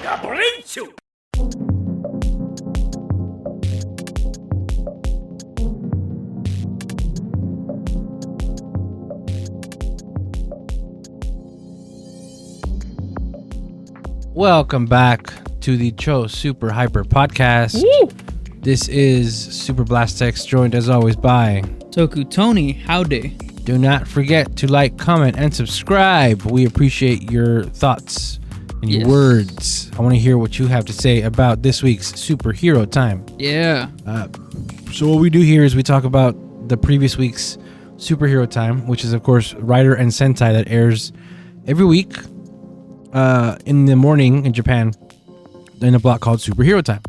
Welcome back to the Cho Super Hyper Podcast. Woo! This is Super Blastex, joined as always by Toku Tony. Howdy. Do not forget to like, comment, and subscribe. We appreciate your thoughts and your words. I want to hear what you have to say about this week's Superhero Time. Yeah. So what we do here is we talk about the previous week's Superhero Time, which is, of course, Rider and Sentai that airs every week in the morning in Japan in a block called Superhero Time.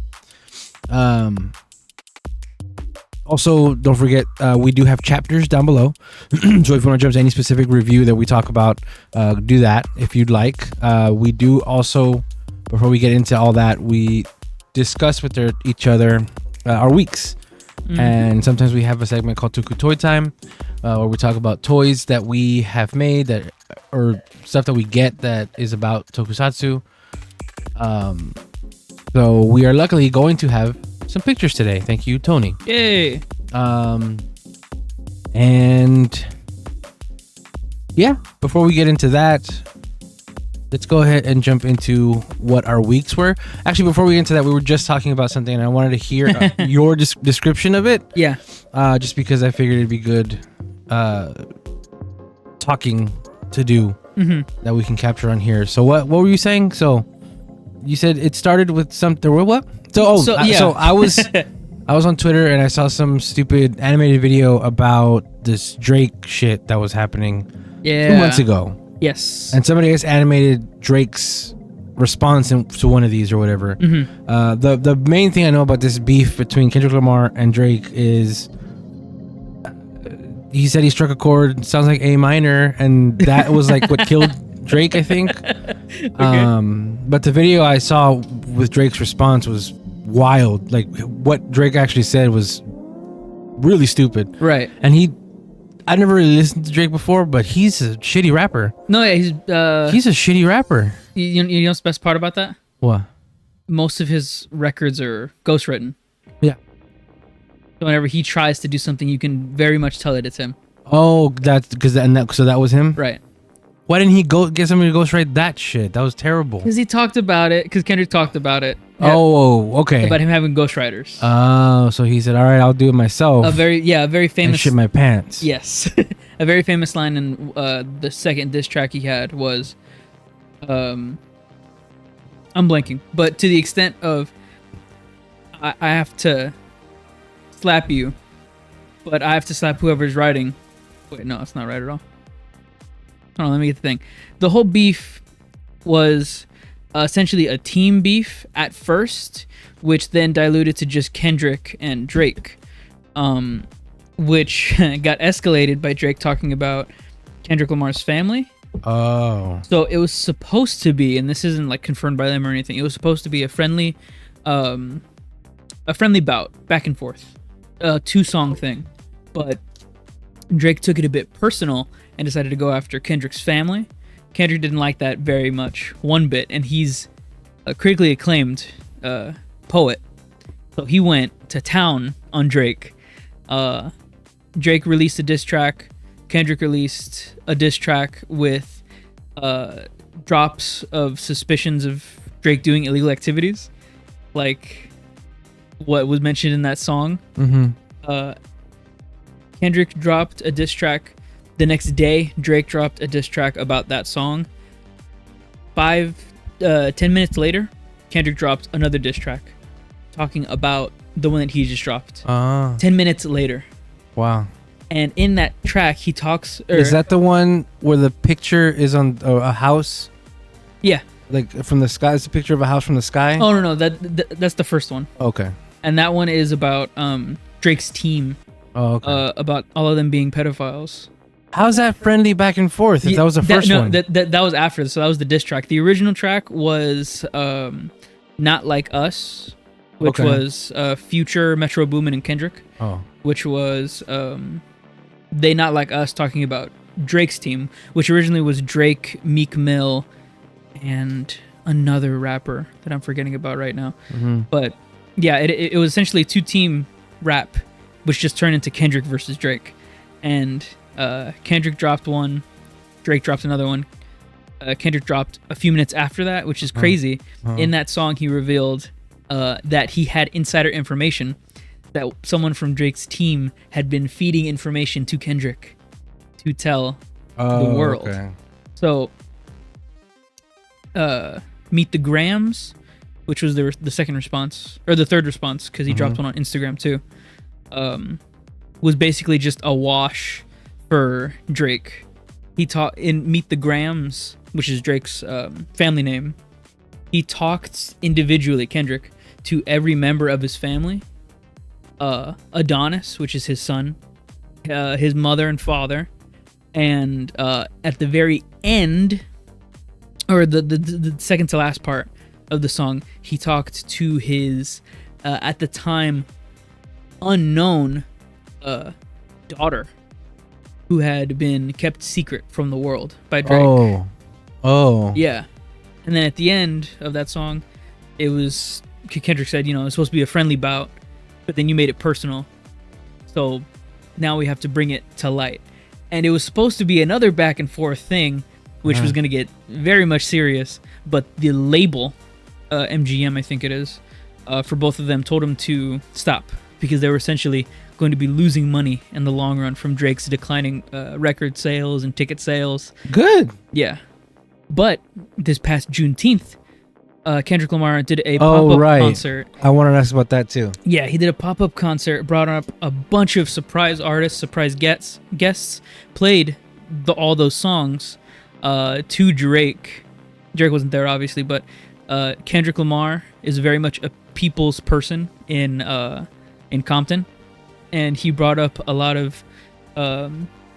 Also, don't forget, we do have chapters down below. So if you want to jump to any specific review that we talk about, do that if you'd like. We do also, before we get into all that, we discuss with each other our weeks. Mm-hmm. And sometimes we have a segment called Toku Toy Time, where we talk about toys that we have made that, or stuff that we get that is about tokusatsu. So we are luckily going to have some pictures today. Thank you, Tony. Yay. And yeah, before we get into that, let's go ahead and jump into what our weeks were. Actually, before we get into that, we were just talking about something and I wanted to hear your description of it. Yeah. Just because I figured it'd be good talking to do that we can capture on here. So what were you saying? So you said it started with something. What? So I was on Twitter and I saw some stupid animated video about this Drake shit that was happening 2 months ago. Yes. And somebody else animated Drake's response to one of these or whatever. The main thing I know about this beef between Kendrick Lamar and Drake is he said he struck a chord, sounds like A minor, and that was like what killed Drake, I think. Okay. But the video I saw with Drake's response was wild. Like what Drake actually said was really stupid. Right. And I never really listened to Drake before, but he's a shitty rapper. No, yeah, he's a shitty rapper. You know what's the best part about that? What? Most of his records are ghostwritten. Yeah. So whenever he tries to do something, you can very much tell that it's him. Oh, that's because so that was him? Right. Why didn't he get somebody to ghostwrite that shit? That was terrible. Because he talked about it. Because Kendrick talked about it. Oh, okay. About him having ghostwriters. Oh, so he said, "All right, I'll do it myself." A very famous. And shit my pants. Yes, a very famous line in the second diss track he had was, I'm blanking, but to the extent of, I have to slap you, but I have to slap whoever's writing. Wait, no, it's not right at all. Hold on, let me get the thing. The whole beef was essentially a team beef at first, which then diluted to just Kendrick and Drake, which got escalated by Drake talking about Kendrick Lamar's family. Oh. So it was supposed to be, and this isn't like confirmed by them or anything, it was supposed to be a friendly bout, back and forth, a 2-song thing. But Drake took it a bit personal and decided to go after Kendrick's family. Kendrick didn't like that very much, one bit, and he's a critically acclaimed poet. So he went to town on Drake. Drake released a diss track. Kendrick released a diss track with drops of suspicions of Drake doing illegal activities, like what was mentioned in that song. Kendrick dropped a diss track. The next day, Drake dropped a diss track about that song. 10 minutes later, Kendrick dropped another diss track talking about the one that he just dropped. 10 minutes later. Wow. And in that track, he talks... Is that the one where the picture is on a house? Yeah. Like from the sky? It's a picture of a house from the sky? Oh, no. That's the first one. Okay. And that one is about Drake's team. Oh, okay. About all of them being pedophiles. How's that friendly back and forth if that was the first one? That was after. So that was the diss track. The original track was Not Like Us, which was Future, Metro Boomin, and Kendrick. Oh. Which was They Not Like Us, talking about Drake's team, which originally was Drake, Meek Mill, and another rapper that I'm forgetting about right now. Mm-hmm. But yeah, it was essentially a 2-team rap, which just turned into Kendrick versus Drake. And Kendrick dropped one, Drake dropped another one. Kendrick dropped a few minutes after that, which is crazy. In that song, he revealed that he had insider information that someone from Drake's team had been feeding information to Kendrick to tell the world. Okay. So, Meet the Grams, which was the second response, or the third response, because he dropped one on Instagram too, was basically just a wash for Drake. He talked in Meet the Grams, which is Drake's family name. He talked individually, Kendrick, to every member of his family. Adonis, which is his son, his mother and father, and at the very end, or the second to last part of the song, he talked to his at the time unknown daughter, who had been kept secret from the world by Drake. Oh. Yeah. And then at the end of that song, it was, Kendrick said, you know, it's supposed to be a friendly bout, but then you made it personal. So now we have to bring it to light. And it was supposed to be another back and forth thing, which was going to get very much serious. But the label, MGM, I think it is, for both of them told him to stop, because they were essentially going to be losing money in the long run from Drake's declining record sales and ticket sales. Good. Yeah. But this past Juneteenth, Kendrick Lamar did a pop-up concert. I wanted to ask about that too. Yeah, he did a pop-up concert, brought up a bunch of surprise artists, surprise guests, played all those songs to Drake. Drake wasn't there, obviously, but Kendrick Lamar is very much a people's person in Compton, and he brought up a lot of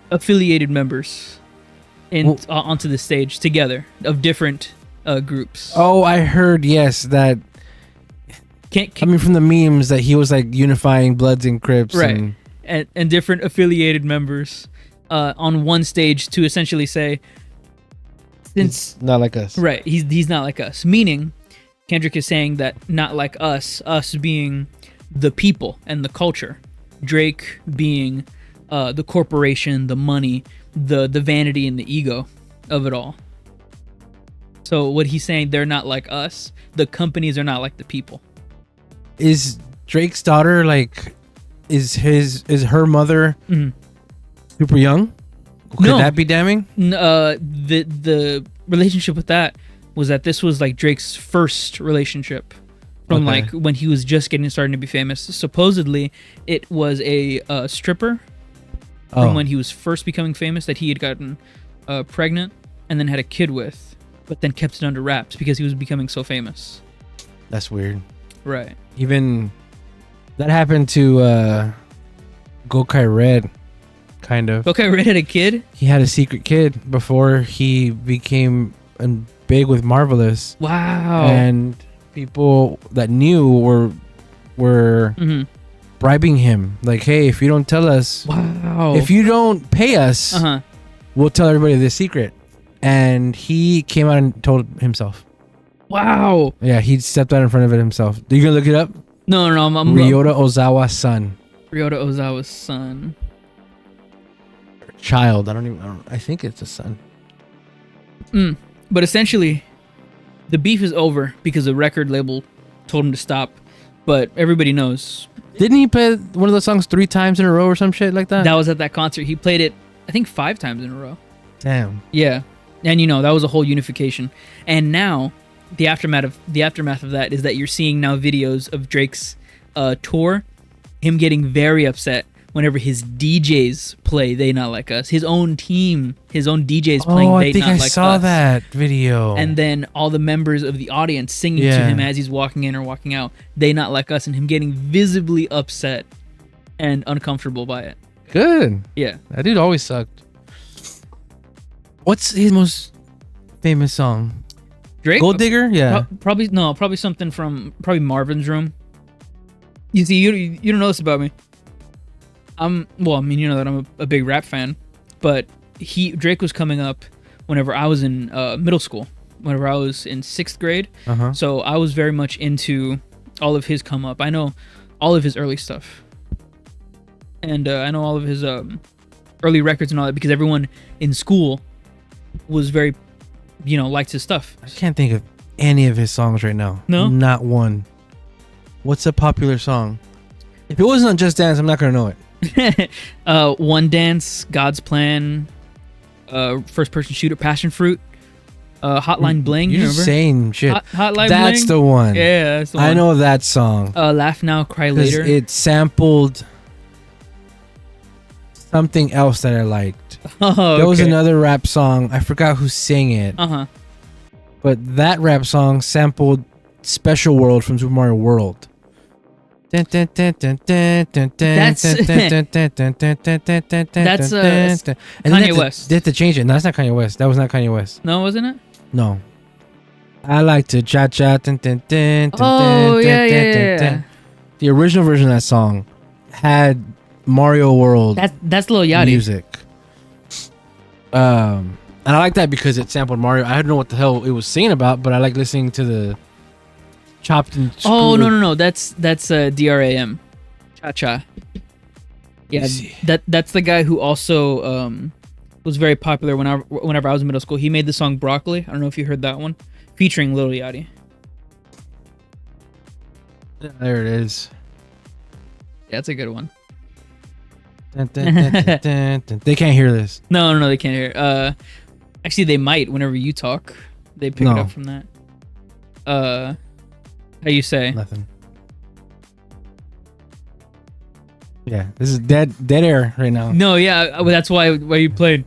affiliated members onto the stage together of different groups. Oh, I heard, yes, that. From the memes that he was like unifying Bloods and Crips, right? And different affiliated members on one stage to essentially say, since he's not like us, right? He's not like us. Meaning, Kendrick is saying that not like us being the people and the culture, Drake being the corporation, the money, the vanity and the ego of it all. So what he's saying, they're not like us. The companies are not like the people. Is Drake's daughter like? Is her mother super young? Could that be damning? The relationship with that was that this was like Drake's first relationship from like when he was just starting to be famous. Supposedly, it was a stripper from when he was first becoming famous that he had gotten pregnant and then had a kid with, but then kept it under wraps because he was becoming so famous. That's weird. Right. Even that happened to Gotchard Red, kind of. Gotchard Red had a kid? He had a secret kid before he became big with Marvelous. Wow. And people that knew were bribing him. Like, hey, if you don't tell us, if you don't pay us, we'll tell everybody this secret. And he came out and told himself. Wow. Yeah, he stepped out in front of it himself. Are you going to look it up? No, I'm Ryota Ozawa's son. Ryota Ozawa's son. Child. I think it's a son. But essentially, the beef is over because the record label told him to stop. But everybody knows. Didn't he play one of those songs 3 times in a row or some shit like that? That was at that concert. He played it, I think, 5 times in a row. Damn. Yeah. And that was a whole unification. And now, the aftermath of that is that you're seeing now videos of Drake's tour, him getting very upset whenever his DJs play They Not Like Us. His own team, his own DJs playing They Not Like Us. I think I saw that video. And then all the members of the audience singing to him as he's walking in or walking out, They Not Like Us, and him getting visibly upset and uncomfortable by it. Good. Yeah. That dude always sucked. What's his most famous song? Drake? Gold Digger? Yeah. Probably something from Marvin's Room. You see, you don't know this about me. You know that I'm a big rap fan, but Drake was coming up whenever I was in middle school, whenever I was in 6th grade. Uh-huh. So I was very much into all of his come up. I know all of his early stuff, and I know all of his early records and all that because everyone in school was very, liked his stuff. I can't think of any of his songs right now. No? Not one. What's a popular song? If it wasn't on Just Dance, I'm not going to know it. One Dance, God's Plan, First Person Shooter, Passion Fruit, Hotline Bling. You're remember? just saying shit. Hotline That's Bling? the one. Yeah, that's the one. I know that song. Laugh Now, Cry 'Cause Later. it sampled something else that I liked. Oh, There was okay. another rap song. I forgot who sang it. Uh-huh. But that rap song sampled Special World from Super Mario World. That's Kanye West. They had to change it. No, that's not Kanye West. That was not Kanye West. No, wasn't it? No. I like to cha cha. Oh, yeah. The original version of that song had Mario World That's Lil Yachty. music. And I like that because it sampled Mario. I don't know what the hell it was singing about, but I like listening to the chopped and screwed. Oh, no. That's DRAM. Cha-Cha. Yeah, that's the guy who also was very popular whenever I was in middle school. He made the song Broccoli. I don't know if you heard that one. Featuring Lil Yachty. There it is. Yeah, that's a good one. They can't hear this. No, they can't hear. Actually, they might whenever you talk. They pick it up from that. How you say? Nothing. Yeah, this is dead air right now. No, yeah, well, that's why you played.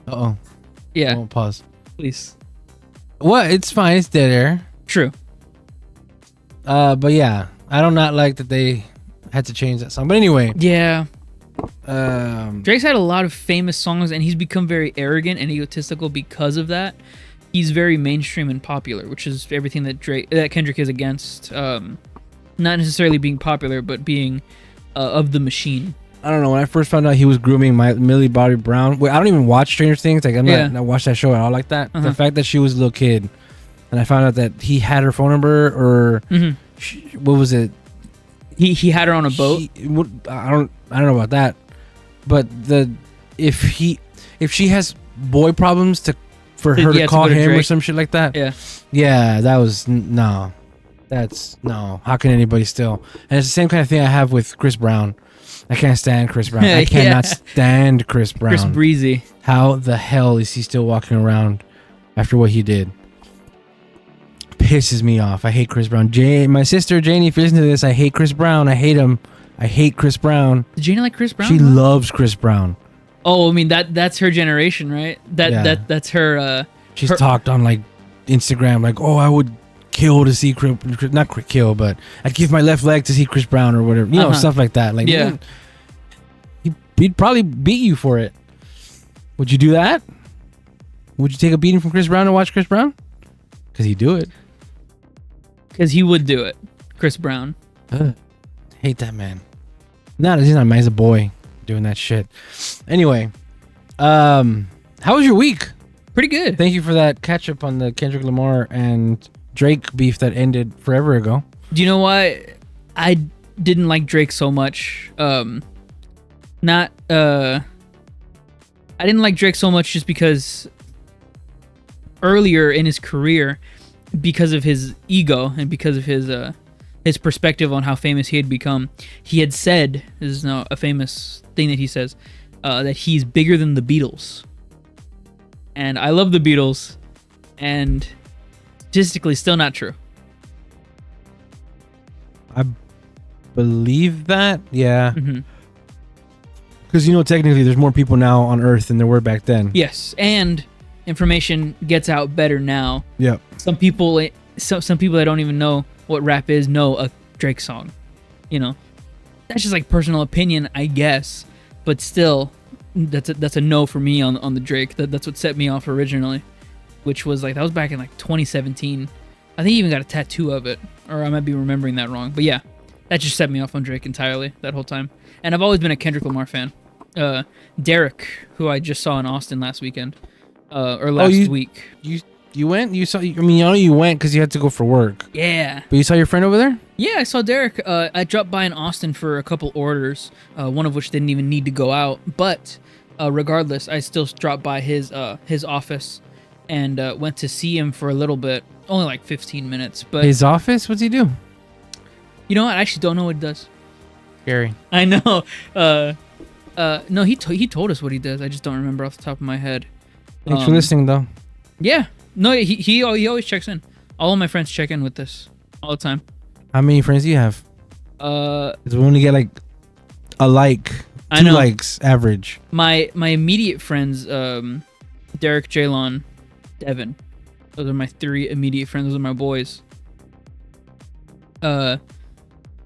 Uh-oh. Yeah, I won't pause. please. What? It's fine. It's dead air. True. But yeah, I do not like that they had to change that song. But anyway. Yeah. Um. Drake's had a lot of famous songs, and he's become very arrogant and egotistical because of that. He's very mainstream and popular, which is everything that Kendrick is against. Not necessarily being popular, but being of the machine. I don't know. When I first found out he was grooming Millie Bobby Brown, I don't even watch Stranger Things. Like I'm not watch that show at all like that. Uh-huh. The fact that she was a little kid, and I found out that he had her phone number, or what was it? He had her on a boat. I don't know about that, but if she has boy problems for her to call him or some shit like that. Yeah, that was no. That's no. How can anybody still? And it's the same kind of thing I have with Chris Brown. I can't stand Chris Brown. I cannot stand Chris Brown. Chris Breezy. How the hell is he still walking around after what he did? Pisses me off. I hate Chris Brown. My sister Janie, if you listen to this, I hate Chris Brown. I hate him. I hate Chris Brown. Did Janie like Chris Brown? She loves Chris Brown. Oh, I mean that's her generation, right? That's her. She's talked on like Instagram, like, oh, I would kill to see not kill, but I'd give my left leg to see Chris Brown or whatever, stuff like that. Like, yeah, he'd probably beat you for it. Would you do that? Would you take a beating from Chris Brown to watch Chris Brown? Because he'd do it. Because he would do it, Chris Brown. Hate that man. He's not a man. He's a boy doing that shit. Anyway, how was your week? Pretty good. Thank you for that catch up on the Kendrick Lamar and Drake beef that ended forever ago. Do you know why I didn't like Drake so much? I didn't like Drake so much just because earlier in his career, because of his ego and because of his perspective on how famous he had become, he had said, this is now a famous thing that he says, that he's bigger than the Beatles. And I love the Beatles, and statistically still not true. I believe that, yeah. Mm-hmm. Because, technically there's more people now on Earth than there were back then. Yes, and information gets out better now. Yep. Some people that don't even know what rap is know a Drake song. That's just like personal opinion, I guess. But still, that's a no for me on the Drake. That's what set me off originally, which was like that was back in like 2017. I think he even got a tattoo of it, or I might be remembering that wrong. But yeah, that just set me off on Drake entirely that whole time. And I've always been a Kendrick Lamar fan. Derek, who I just saw in Austin last weekend, or last week. You You went? You saw? I mean, I know you went because you had to go for work. Yeah. But you saw your friend over there? Yeah, I saw Derek. I dropped by in Austin for a couple orders, one of which didn't even need to go out. But regardless, I still dropped by his office and went to see him for a little bit. Only like 15 minutes. But His office? What's he do? you know what? I actually don't know what he does. Scary. I know. No, he told us what he does. I just don't remember off the top of my head. Thanks for listening, though. Yeah. No, he always checks in. All of my friends check in with this all the time. How many friends do you have? 'Cause we only get like a like, I 2 know. likes average. My immediate friends, Derek, Jaylon, Devin. Those are my 3 immediate friends. Those are my boys. But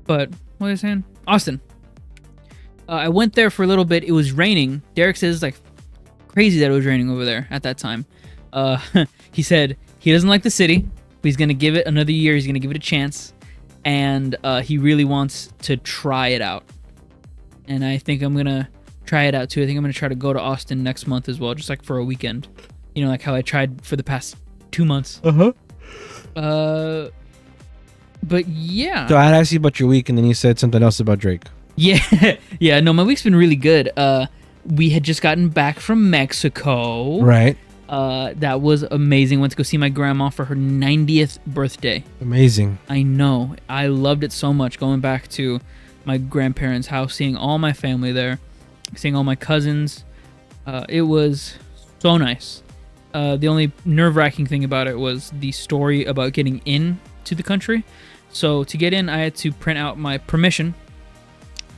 what was I saying? Austin. I went there for a little bit. It was raining. Derek says it's like crazy that it was raining over there at that time. He said he doesn't like the city, but he's gonna give it another year. He's gonna give it a chance, and he really wants to try it out. And I think I'm gonna try it out too. I think I'm gonna try to go to Austin next month as well, just like for a weekend. You know, like how I tried for the past 2 months. But yeah. So I asked you about your week, and then you said something else about Drake. Yeah, yeah. No, my week's been really good. We had just gotten back from Mexico. Right. That was amazing. Went to go see my grandma for her 90th birthday. Amazing. I know. I loved it so much. Going back to my grandparents' house, seeing all my family there, seeing all my cousins. It was so nice. The only nerve-wracking thing about it was the story about getting in to the country. So to get in, I had to print out my permission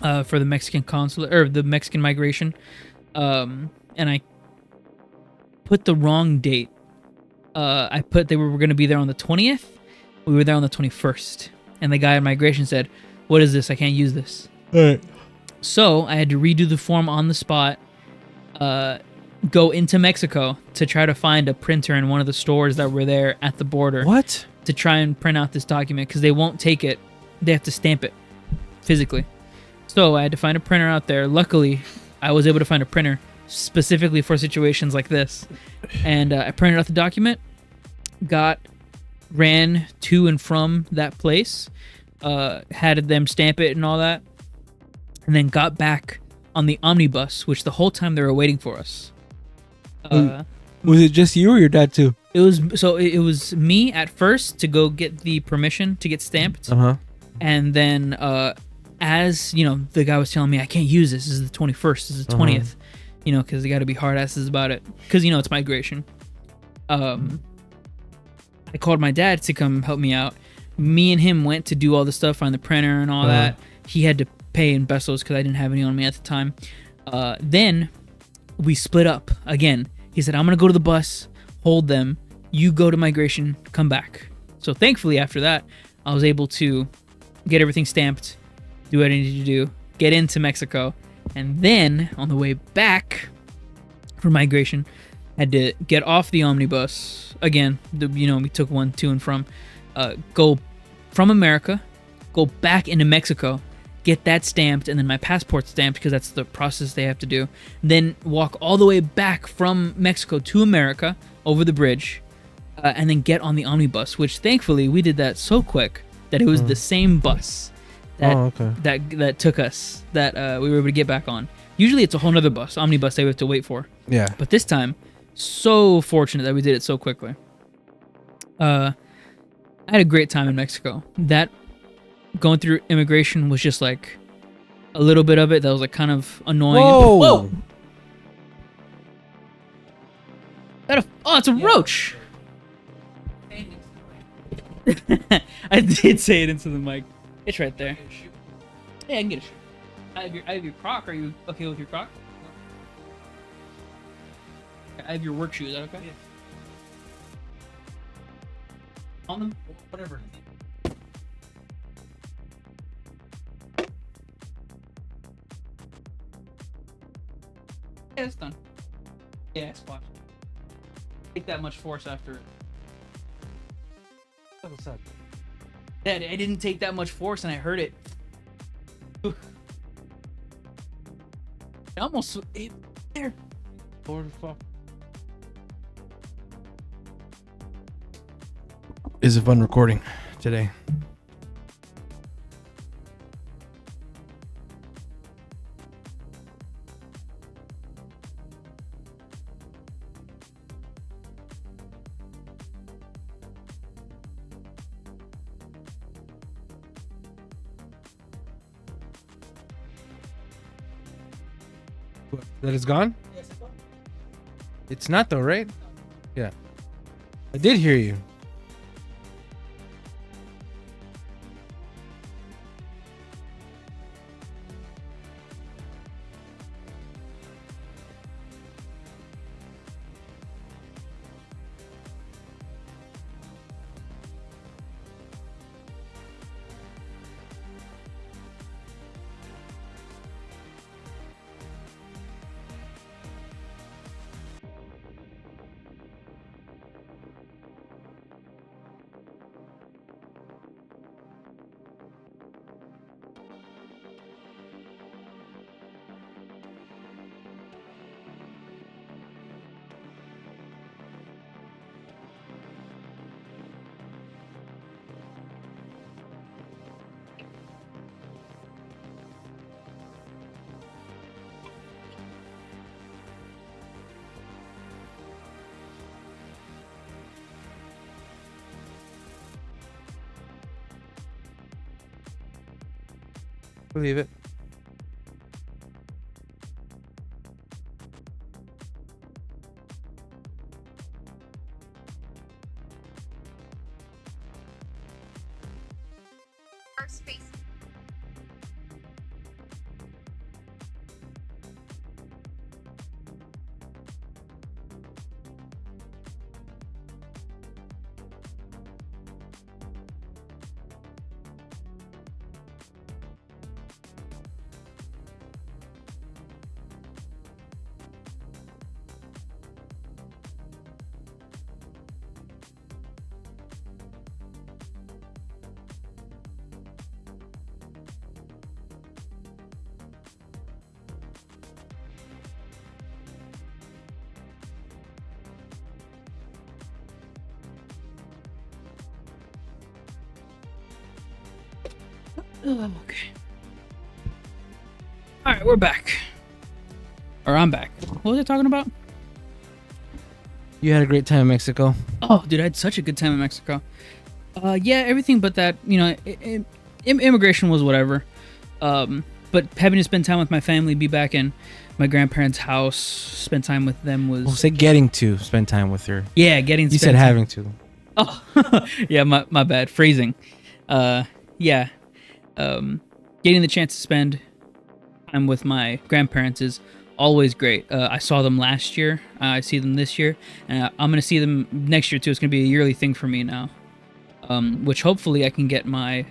for the Mexican consulate or the Mexican migration, and I put the wrong date. I put they were going to be there on the 20th. We were there on the 21st, and the guy at migration said, "What is this? I can't use this." Right. So I had to redo the form on the spot. Go into Mexico to try to find a printer in one of the stores that were there at the border. What? To try and print out this document because they won't take it. They have to stamp it physically. So I had to find a printer out there. Luckily, I was able to find a printer specifically for situations like this. And I printed out the document, ran to and from that place, had them stamp it and all that, and then got back on the omnibus, which the whole time they were waiting for us. Was it just you or your dad too? It was me at first to go get the permission to get stamped. And then as you know, the guy was telling me I can't use this. This is the 21st. This is the 20th. You know, because they got to be hard asses about it. Because you know it's migration. I called my dad to come help me out. Me and him went to do all the stuff, find the printer and all that. He had to pay in pesos because I didn't have any on me at the time. Then we split up again. He said, "I'm gonna go to the bus, hold them. You go to migration, come back." So thankfully, after that, I was able to get everything stamped, do what I needed to do, get into Mexico, and then on the way back for migration, had to get off the omnibus again. We took one to and from, go from America, go back into Mexico, get that stamped, and then my passport stamped because that's the process they have to do. Then walk all the way back from Mexico to America over the bridge, and then get on the omnibus. Which thankfully we did that so quick that it was the same bus that took us that we were able to get back on. Usually it's a whole nother bus, omnibus, that we have to wait for. Yeah. But this time, so fortunate that we did it so quickly. I had a great time in Mexico. That going through immigration was just like a little bit of it that was like kind of annoying. Whoa! It's a roach. I did say it into the mic. It's right there. Yeah, I can get a shoe. I have your croc. Are you okay with your croc? I have your work shoe. Is that okay? Yeah. On them? Whatever. Yeah, it's done. Yeah, it's washed. Take that much force after it. What's up? Dad, I didn't take that much force and I hurt it. It almost there. What the fuck? is a fun recording today. That is gone? Yes, it's gone. It's not though, right? Yeah. I did hear you. Believe it. Space. Okay. All right, we're back. Or I'm back. What was I talking about? You had a great time in Mexico. Oh, dude, I had such a good time in Mexico. Yeah, everything but that, you know, immigration was whatever. But having to spend time with my family, be back in my grandparents' house, spend time with them was... Well, say getting to spend time with her. Yeah, getting to You spend said time. having to. Oh, yeah, my bad. Phrasing. Yeah. Getting the chance to spend time with my grandparents is always great. I saw them last year. I see them this year. And I'm going to see them next year, too. It's going to be a yearly thing for me now. Which hopefully I can get my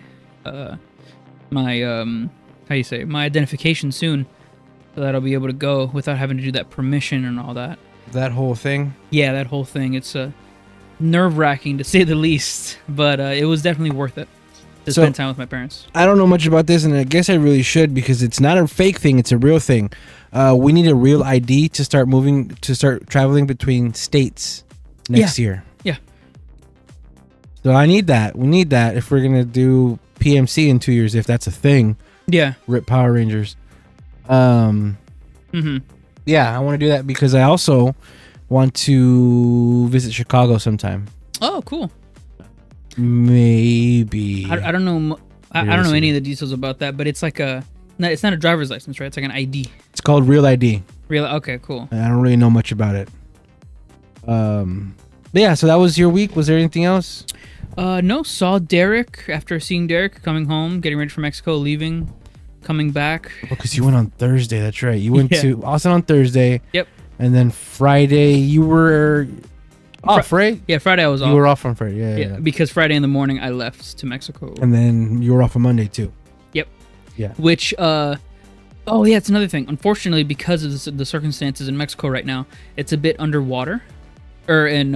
identification soon. So that I'll be able to go without having to do that permission and all that. That whole thing? Yeah, that whole thing. It's nerve-wracking, to say the least. But it was definitely worth it. To spend time with my parents. I don't know much about this, and I guess I really should because it's not a fake thing; it's a real thing. We need a real ID to start traveling between states next year. Yeah. So I need that. We need that if we're gonna do PMC in 2 years, if that's a thing. Yeah. Rip Power Rangers. Mm-hmm. Yeah, I want to do that because I also want to visit Chicago sometime. Oh, cool. Maybe. I don't know. I don't know any of the details about that, but it's like it's not a driver's license, right? It's like an ID. It's called Real ID. Real. Okay, cool. I don't really know much about it. But yeah, so that was your week. Was there anything else? No. Saw Derek after seeing Derek coming home, getting ready for Mexico, leaving, coming back. Oh, because you went on Thursday. That's right. You went Yeah. to Austin on Thursday. Yep. And then Friday you were off, right? Yeah, Friday I was off. You were off on Friday. Yeah. Because Friday in the morning I left to Mexico. And then you were off on Monday too. Yep. Yeah. Which, oh yeah, it's another thing. Unfortunately, because of the circumstances in Mexico right now, it's a bit underwater. Or in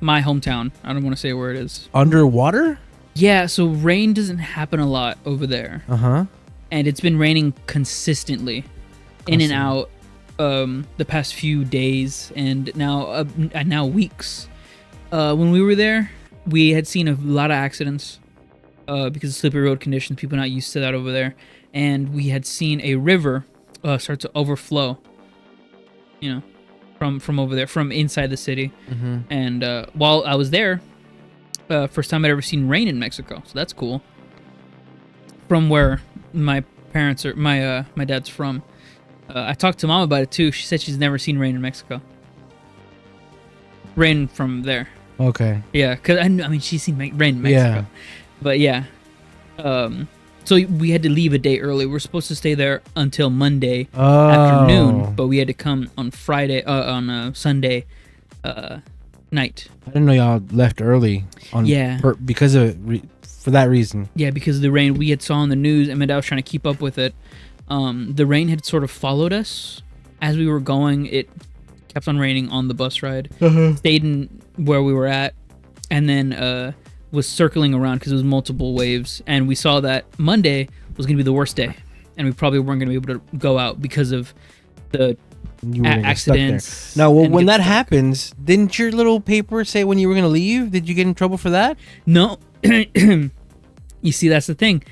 my hometown. I don't want to say where it is. Underwater? Yeah, so rain doesn't happen a lot over there. Uh-huh. And it's been raining consistently in and out the past few days and now weeks. When we were there, we had seen a lot of accidents because of slippery road conditions. People not used to that over there, and we had seen a river start to overflow. You know, from over there, from inside the city. Mm-hmm. And while I was there, first time I'd ever seen rain in Mexico, so that's cool. From where my parents are, my dad's from. I talked to Mom about it too. She said she's never seen rain in Mexico. Rain from there. Okay. Yeah, because I mean she's seen rain in Mexico. Yeah. But yeah. So we had to leave a day early. We were supposed to stay there until Monday afternoon, but we had to come on Sunday night. I didn't know y'all left early. Because of for that reason. Yeah, because of the rain. We had saw on the news, and my dad was trying to keep up with it. The rain had sort of followed us as we were going. It kept on raining on the bus ride. Stayed in where we were at, and then was circling around because it was multiple waves. And we saw that Monday was going to be the worst day, and we probably weren't going to be able to go out because of the accidents. Now, when that happens, didn't your little paper say when you were going to leave? Did you get in trouble for that? No. You see, that's the thing.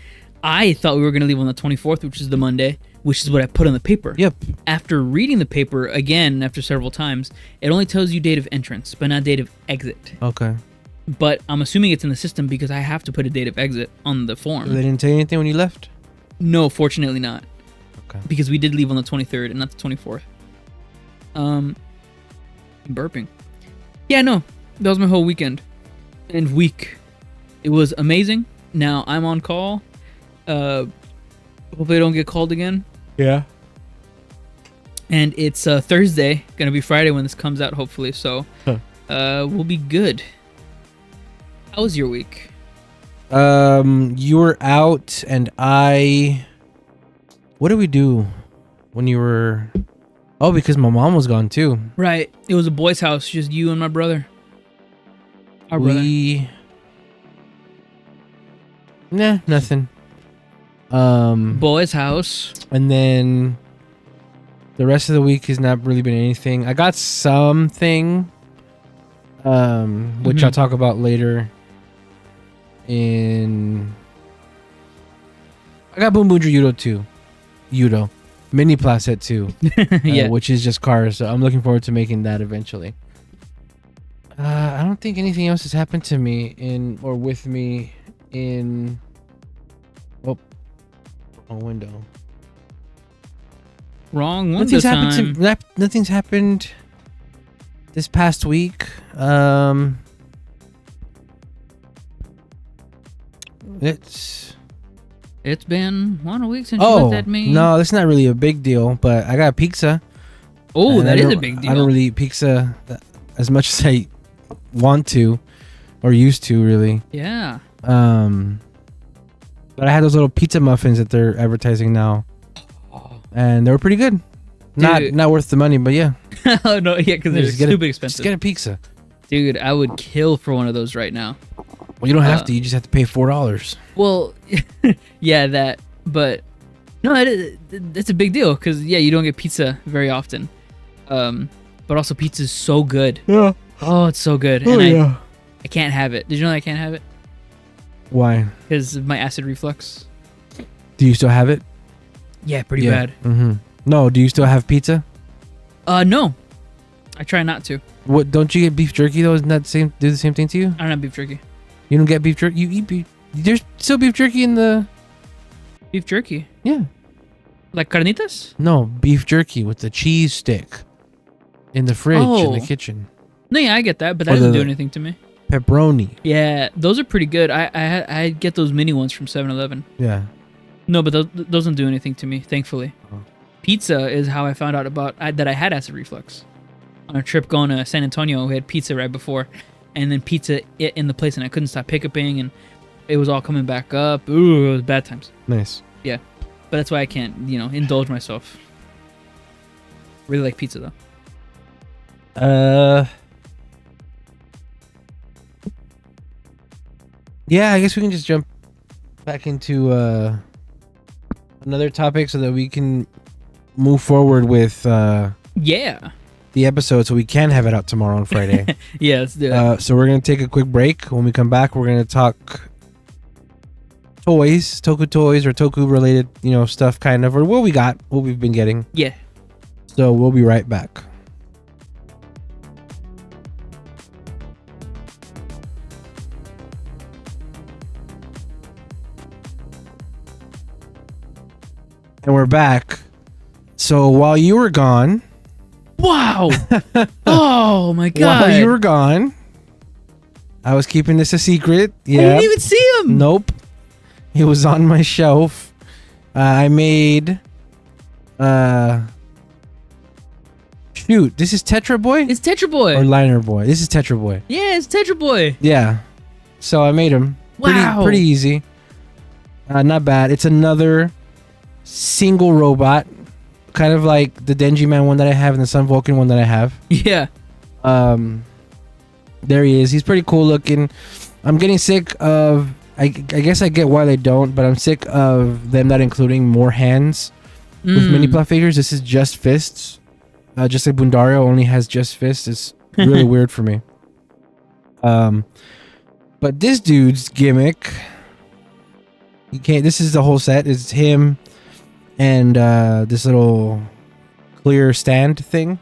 I thought we were going to leave on the 24th, which is the Monday, which is what I put on the paper. Yep. After reading the paper again, after several times, it only tells you date of entrance, but not date of exit. Okay. But I'm assuming it's in the system because I have to put a date of exit on the form. They didn't tell you anything when you left? No, fortunately not. Okay. Because we did leave on the 23rd and not the 24th. Burping. Yeah, no. That was my whole weekend. And week. It was amazing. Now I'm on call. Hopefully I don't get called again. Yeah. And it's Thursday. Gonna be Friday when this comes out, hopefully. So we'll be good. How was your week? You were out and what did we do when you were... Oh, because my mom was gone too. Right. It was a boy's house, just you and my brother. Our brother. Nah, nothing. Boy's house. And then the rest of the week has not really been anything. I got something, which I'll talk about later. I got Boonboomger Judo mini playset too. Yeah, which is just cars. So I'm looking forward to making that eventually. I don't think anything else has happened to me with me in. Oh, wrong window. Wrong window. Nothing's happened this past week. It's been a week since you looked at me. No, that's not really a big deal, but I got pizza. Oh, that is a big deal. I don't really eat pizza as much as I want to or used to, really. Yeah. But I had those little pizza muffins that they're advertising now. And they were pretty good. Not worth the money, but yeah. Oh, no, yeah, because they're stupid expensive. Just get a pizza. Dude, I would kill for one of those right now. Well, you don't have to. You just have to pay $4. Well, yeah, that. But no, it's a big deal because yeah, you don't get pizza very often. But also pizza is so good. Yeah. Oh, it's so good. Oh, and I can't have it. Did you know that I can't have it? Why? Because of my acid reflux. Do you still have it? Yeah, pretty bad. Mm-hmm. No, do you still have pizza? No. I try not to. What? Don't you get beef jerky though? Isn't that do the same thing to you? I don't have beef jerky. You don't get beef jerky. You eat beef. There's still beef jerky in the. Beef jerky. Yeah. Like carnitas? No, beef jerky with the cheese stick in the fridge in the kitchen. No, yeah, I get that, but that doesn't do anything to me. Pepperoni. Yeah, those are pretty good. I get those mini ones from 7-Eleven. Yeah. No, but those don't do anything to me, thankfully. Oh. Pizza is how I found out that I had acid reflux. On a trip going to San Antonio, we had pizza right before, and then pizza in the place, and I couldn't stop hiccuping, and it was all coming back up. Ooh, it was bad times. Nice. Yeah, but that's why I can't, indulge myself. Really like pizza though. Yeah, I guess we can just jump back into another topic so that we can move forward with yeah. the episode so we can have it out tomorrow on Friday. Yeah, let's do it. So we're gonna take a quick break. When we come back, we're gonna talk toys, Toku toys, or Toku related, stuff, kind of, or what we've been getting. Yeah. So we'll be right back. And we're back. So while you were gone, wow. Oh my god. While you were gone, I was keeping this a secret. Yeah. I didn't even see him. Nope. It was on my shelf. I made shoot, this is Tetra Boy? It's Tetra Boy. Or Liner Boy. This is Tetra Boy. Yeah, it's Tetra Boy. Yeah. So I made him. Wow. Pretty easy. Not bad. It's another single robot, kind of like the Denji Man one that I have and the Sun Vulcan one that I have. Yeah. There he is. He's pretty cool looking. I'm getting sick of, I guess I get why they don't, but I'm sick of them not including more hands with mini plot figures. This is just fists. Just like Bundario only has just fists. It's really weird for me. But this dude's gimmick, this is the whole set. It's him and this little clear stand thing.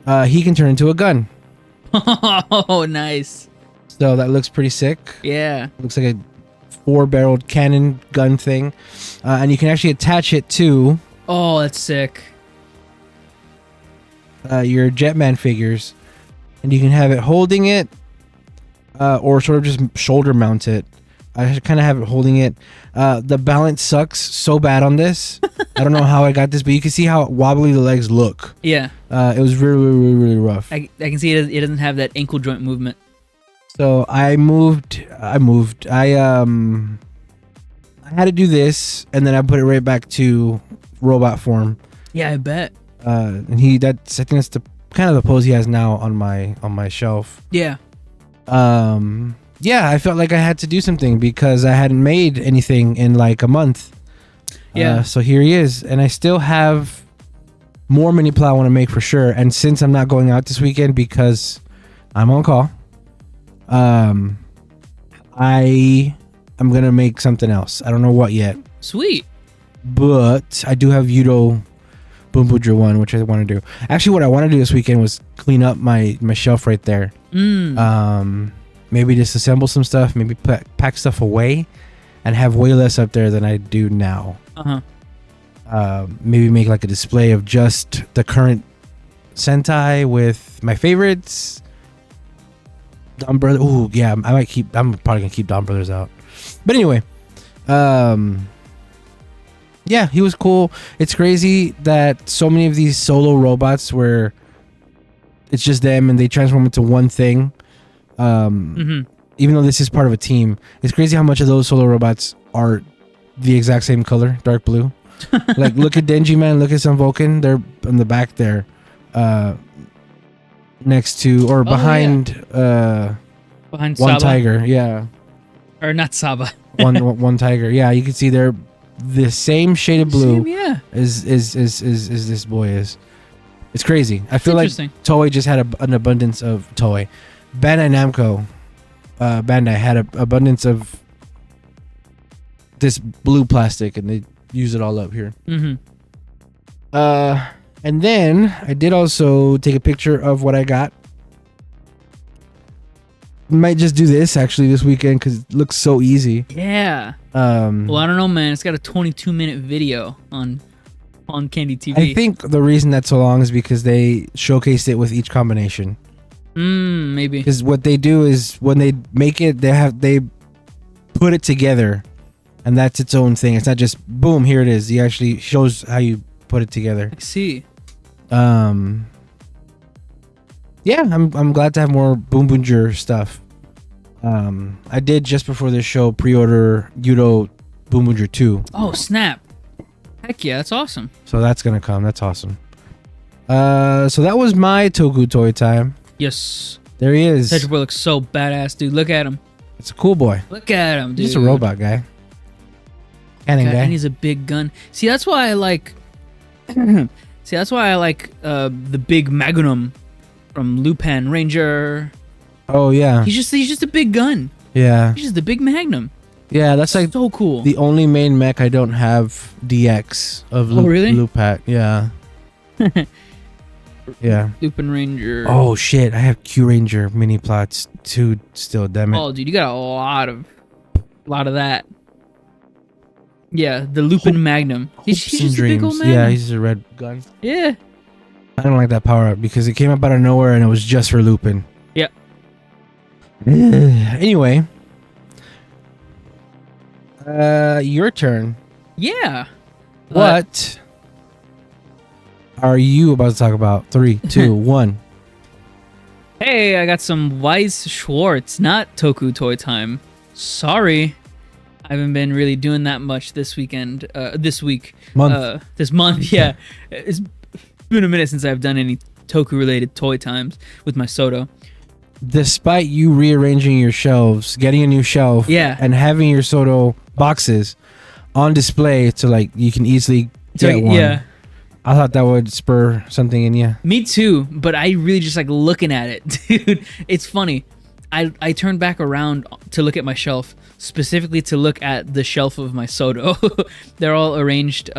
He can turn into a gun. Oh, nice. So that looks pretty sick. Yeah. Looks like a 4-barreled cannon gun thing. And you can actually attach it to Oh, that's sick. your Jetman figures. And you can have it holding it or sort of just shoulder mount it. I kind of have it holding it. The balance sucks so bad on this. I don't know how I got this, but you can see how wobbly the legs look. Yeah. It was really, really, really rough. I can see it doesn't have that ankle joint movement. So I had to do this, and then I put it right back to robot form. Yeah, I bet. And I think that's the kind of the pose he has now on my shelf. Yeah. Yeah, I felt like I had to do something because I hadn't made anything in like a month. Yeah. So here he is, and I still have more mini plow I want to make for sure. And since I'm not going out this weekend because I'm on call, I am gonna make something else. I don't know what yet. Sweet. But I do have Yudo Boonboomger one, which I want to do. Actually, what I want to do this weekend was clean up my shelf right there. Maybe disassemble some stuff, maybe pack stuff away, and have way less up there than I do now. Maybe make like a display of just the current Sentai with my favorites. Dawn Brother. Ooh, yeah, I'm probably gonna keep Dawn Brothers out. But anyway, yeah, he was cool. It's crazy that so many of these solo robots where it's just them and they transform into one thing. Even though this is part of a team, it's crazy how much of those solo robots are the exact same color, dark blue. Like, look at Denji Man, look at Sun Vulcan. They're in the back there, next to or behind, behind one Saba. tiger. Yeah, Or not Saba. one tiger. Yeah, you can see they're the same shade of blue. Same, yeah. Is this boy is. It's crazy. I feel like Interesting. Toei just had an abundance of Toei. Bandai Namco, Bandai had an abundance of this blue plastic, and they use it all up here. And then I did also take a picture of what I got. Might just do this actually this weekend because it looks so easy. Yeah. Well, I don't know, man. It's got a 22-minute video on Candy TV. I think the reason that's so long is because they showcased it with each combination. Maybe. Because what they do is when they make it, they put it together, and that's its own thing. It's not just boom, here it is. He actually shows how you put it together. I see. Yeah, I'm glad to have more Boonboomger stuff. I did just before this show pre-order Yudo Boonboomger 2. Oh, snap. Heck yeah, that's awesome. So that's gonna come. That's awesome. So that was my Toku Toy Time. Yes. There he is. Tetra Boy looks so badass, dude. Look at him. It's a cool boy. Look at him, dude. He's a robot guy. Cannon God, guy. and he's a big gun. See, that's why I like... See, See, that's why I like the big Magnum from Lupin Ranger. Oh yeah. He's just a big gun. Yeah. He's just a big Magnum. Yeah, that's like so cool. the only main mech I don't have DX of really? Lupat. Yeah. Yeah. Lupin Ranger. Oh shit! I have Q Ranger mini plots too. Still, damn it. Oh, dude, you got a lot of that. Yeah, the Lupin Magnum. He's just a big old Magnum. Yeah, he's a red gun. Yeah. I don't like that power up because it came up out of nowhere and it was just for Lupin. Yep. Anyway. Your turn. Yeah. What are you about to talk about? 3, 2, 1. Hey, I got some Weiss Schwartz, not Toku Toy Time. Sorry. I haven't been really doing that much this weekend. This month, yeah. It's been a minute since I've done any Toku-related toy times with my Soto. Despite you rearranging your shelves, getting a new shelf, yeah, and having your Soto boxes on display to like you can easily get one. Yeah. I thought that would spur something in you. Me too, but I really just like looking at it, dude. It's funny. I turned back around to look at my shelf, specifically to look at the shelf of my Soto. They're all arranged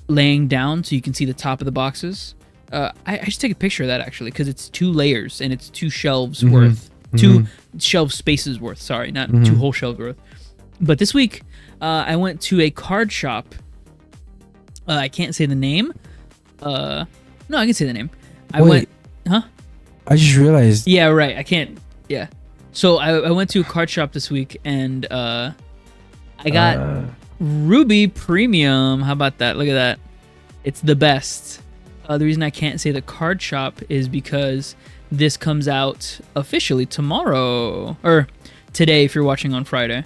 laying down so you can see the top of the boxes. I should take a picture of that actually because it's 2 layers and it's 2 shelves worth. 2 shelf spaces worth, sorry, not 2 whole shelves worth. But this week, I went to a card shop. I can't say the name. No, I can say the name. I just realized. Yeah, right. I can't. Yeah. So I went to a card shop this week and I got Ruby Premium. How about that? Look at that. It's the best. The reason I can't say the card shop is because this comes out officially tomorrow. Or today if you're watching on Friday.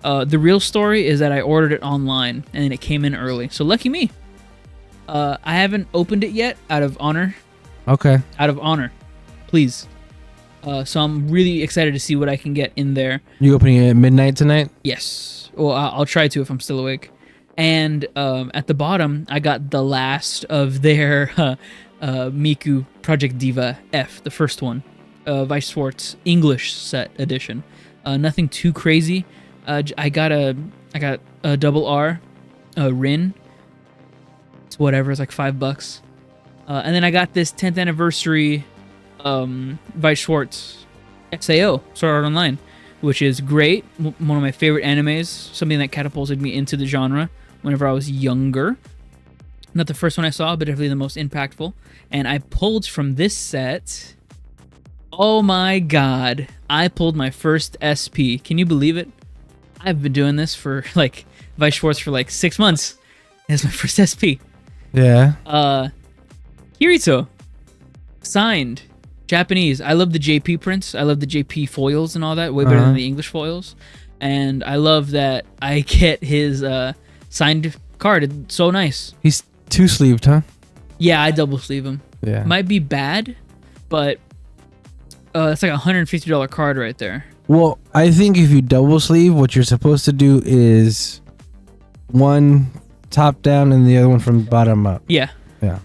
The real story is that I ordered it online and then it came in early. So lucky me. I haven't opened it yet out of honor. Okay. Out of honor. Please. So I'm really excited to see what I can get in there. You opening it at midnight tonight? Yes. Well, I'll try to if I'm still awake. And at the bottom, I got the last of their Miku Project Diva F, the first one. Weiss Schwartz English set edition. Nothing too crazy. I got a double R, Rin. It's whatever. It's like $5. And then I got this 10th anniversary Weiss Schwartz SAO, Sword Art Online, which is great. One of my favorite animes. Something that catapulted me into the genre whenever I was younger. Not the first one I saw, but definitely the most impactful. And I pulled from this set. Oh my god. I pulled my first SP. Can you believe it? I've been doing this for like Weiss Schwartz for like 6 months. It's my first SP. Yeah. Kirito. Signed. Japanese. I love the JP prints. I love the JP foils and all that. Way better than the English foils. And I love that I get his signed card. It's so nice. He's 2-sleeved, huh? Yeah, I double sleeve him. Yeah. Might be bad, but it's like a $150 card right there. Well, I think if you double sleeve, what you're supposed to do is one top down and the other one from bottom up. Yeah. Yeah.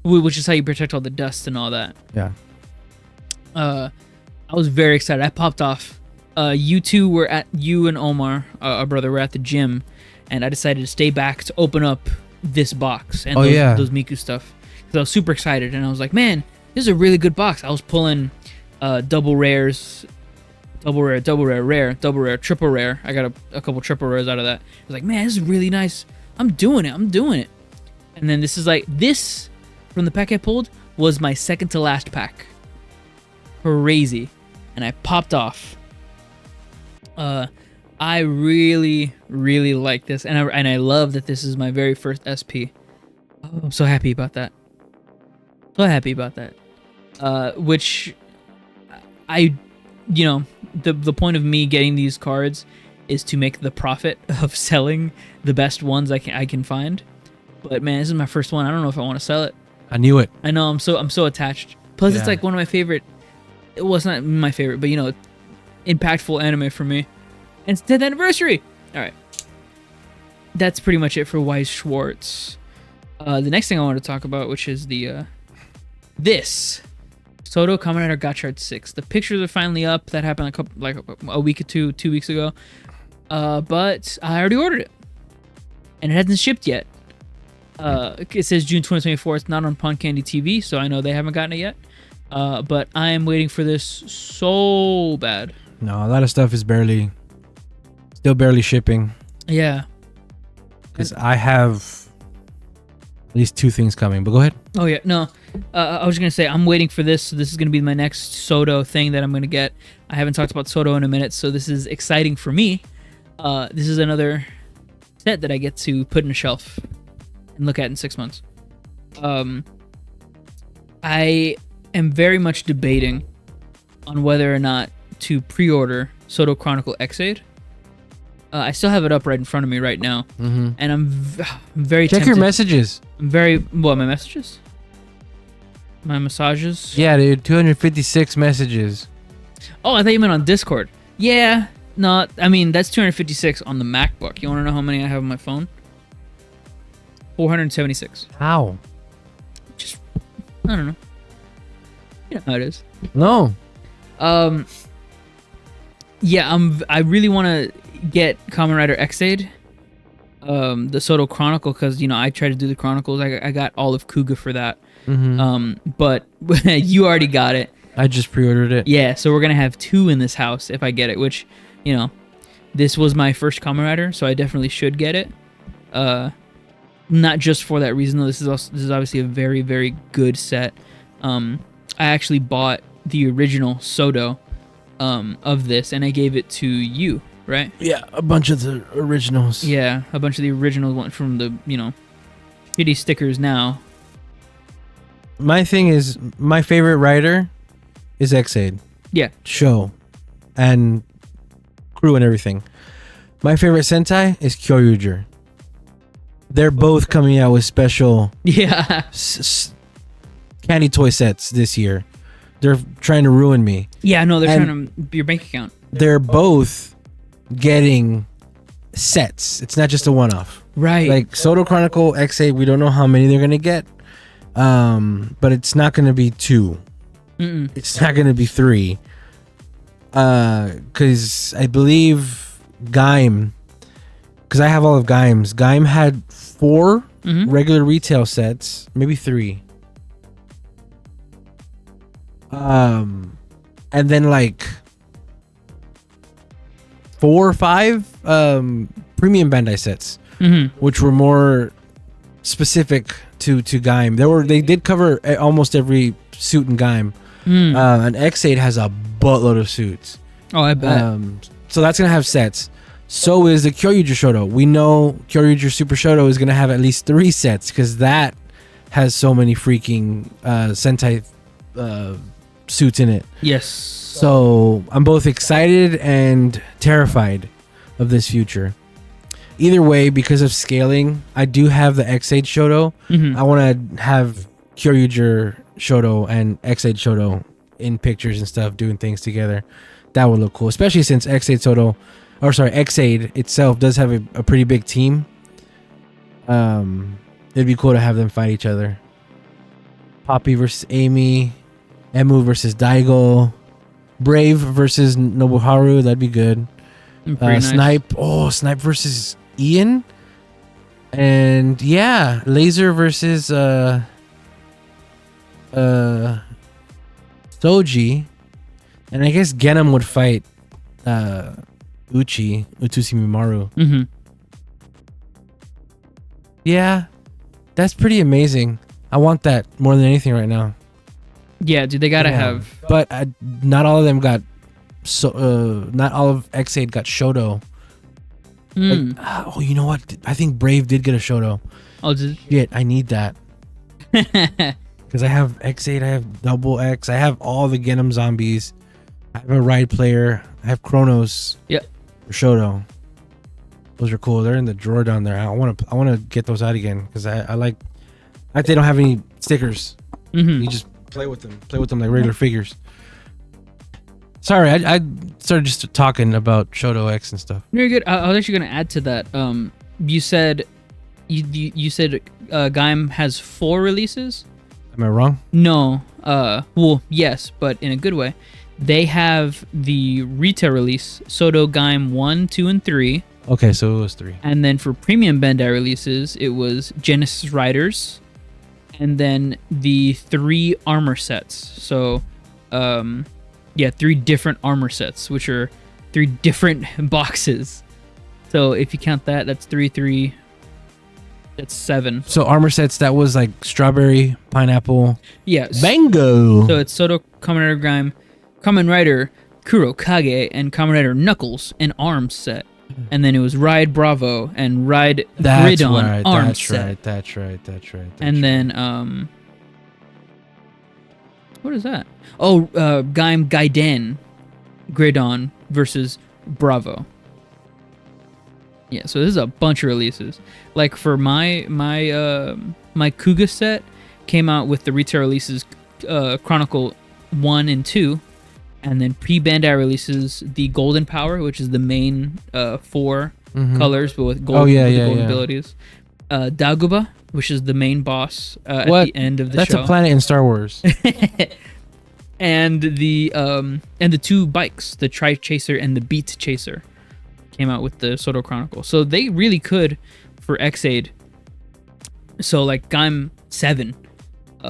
Which is how you protect all the dust and all that. Yeah. I was very excited. I popped off. You and Omar, our brother, were at the gym, and I decided to stay back to open up this box and those Miku stuff. Because I was super excited, and I was like, man, this is a really good box. I was pulling double rares, double rare, rare, double rare, triple rare. I got a couple triple rares out of that. I was like, man, this is really nice. I'm doing it. And then this from the pack I pulled was my second to last pack. Crazy. And I popped off. I really, really like this, and I love that this is my very first SP. Oh, I'm so happy about that. Which the point of me getting these cards is to make the profit of selling the best ones I can find. But man, this is my first one. I don't know if I want to sell it. I knew it. I know. I'm so attached. Plus, it's like one of my favorite. Well, it's not my favorite, but impactful anime for me. And it's 10th anniversary. All right. That's pretty much it for Weiss Schwartz. The next thing I wanted to talk about, which is the this Soto Kamen Rider Gotchard 6. The pictures are finally up. That happened a week or 2 weeks ago. But I already ordered it, and it hasn't shipped yet. It says June 2024. It's not on Pond Candy TV, so I know they haven't gotten it yet. But I am waiting for this so bad. No, a lot of stuff is still barely shipping. Yeah. Because I have at least 2 things coming, but go ahead. Oh, yeah. No, I was going to say, I'm waiting for this. So this is going to be my next Soto thing that I'm going to get. I haven't talked about Soto in a minute, so this is exciting for me. This is another set that I get to put in a shelf and look at in 6 months. I am very much debating on whether or not to pre-order Soto Chronicle X-Aid. I still have it up right in front of me right now, and I'm very Check tempted. your messages. My messages? My massages? Yeah, dude, 256 messages. Oh, I thought you meant on Discord. Yeah, no, I mean, that's 256 on the MacBook. You want to know how many I have on my phone? 476. How? Just, I don't know. You know how it is. No. Yeah, I really want to get Kamen Rider X-Aid, the Soto Chronicle, because, I tried to do the Chronicles. I got all of Kuga for that. But you already got it. I just pre-ordered it. Yeah, so we're going to have 2 in this house if I get it, which, this was my first Kamen Rider, so I definitely should get it. Not just for that reason, though. This is obviously a very, very good set. I actually bought the original Soto of this, and I gave it to you, right? Yeah, a bunch of the originals. Yeah, a bunch of the originals went from the, shitty stickers now. My thing is, my favorite writer is X-Aid. Yeah. Show. And crew and everything. My favorite Sentai is Kyoryuger. They're both coming out with special candy toy sets this year. They're trying to ruin me. Yeah, no, they're trying to your bank account. They're both getting sets. It's not just a one-off. Right. Like Soto Chronicle X8, we don't know how many they're going to get. But it's not going to be 2. It's not going to be 3. Because I believe Gaim, because I have all of Gaim's. Gaim had 4 regular retail sets, maybe 3. And then like 4 or 5 premium Bandai sets, which were more specific to Gaim. They did cover almost every suit in Gaim. And X8 has a buttload of suits. Oh, I bet. So that's gonna have sets. So is the Kyoryuger Shoto. We know Kyoryuger Super Shoto is gonna have at least 3 sets because that has so many freaking Sentai suits in it. Yes. So I'm both excited and terrified of this future. Either way, because of scaling, I do have the X8 Shoto. I want to have Kyoryuger Shoto and X8 Shoto in pictures and stuff, doing things together. That would look cool, especially since X8 itself does have a pretty big team. It'd be cool to have them fight each other. Poppy versus Amy, Emu versus Daigo, Brave versus Nobuharu. That'd be good. Nice. Snipe versus Ian, and yeah, Laser versus Soji, and I guess Genom would fight Utsushi Mimaru. Yeah, that's pretty amazing. I want that more than anything right now. Yeah, dude, they gotta have. But not all of them got. Not all of X8 got Shoto. Like, you know what? I think Brave did get a Shoto. Oh, did shit! I need that. Because I have X8, I have Double X, I have all the Genom zombies. I have a Ride Player. I have Chronos. Yep. Shoto. Those are cool. They're in the drawer down there. I want to get those out again because I like they don't have any stickers. You just play with them like regular figures. Sorry, I started just talking about Shoto X and stuff. Very good. I was actually going to add to that. You said, you said Gaim has 4 releases? Am I wrong? No. Well, yes, but in a good way. They have the retail release, Soto Gaim 1, 2, and 3. Okay, so it was 3. And then for premium Bandai releases, it was Genesis Riders, and then the 3 armor sets. So, 3 different armor sets, which are 3 different boxes. So if you count that, that's 3, that's 7. So armor sets, that was like strawberry, pineapple, Yes. mango. So it's Soto Kamen Rider Gaim, Kamen Rider Kurokage, and Kamen Rider Knuckles, an arms set. And then it was Ride Bravo and Ride Gridon arms set. That's right. And then, what is that? Oh, Gaim Gaiden Gridon versus Bravo. Yeah, so this is a bunch of releases. Like for my Kuga set came out with the retail releases Chronicle 1 and 2, and then pre-Bandai releases the Golden Power, which is the main 4 colors, but with golden abilities. Daguba, which is the main boss at the end of the show. That's a planet in Star Wars. And the 2 bikes, the Tri Chaser and the Beat Chaser, came out with the Soto Chronicle. So they really could for Xaid. So like Gaim 7,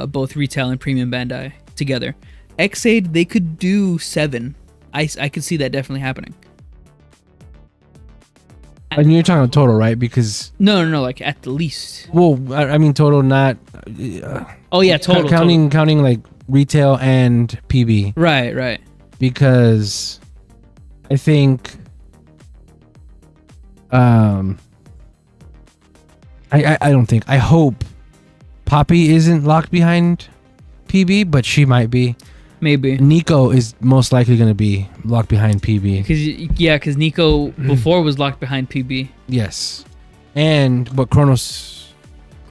both retail and premium Bandai together. Xaid, they could do 7. I could see that definitely happening. And you're talking about total, right? Because no, like at the least. Well, I mean total, not. Oh yeah, total. Counting like retail and PB. Right. Because I think. I don't think. I hope Poppy isn't locked behind PB, but she might be. Maybe. Nico is most likely going to be locked behind PB. Because Nico before was locked behind PB. Yes. But Kronos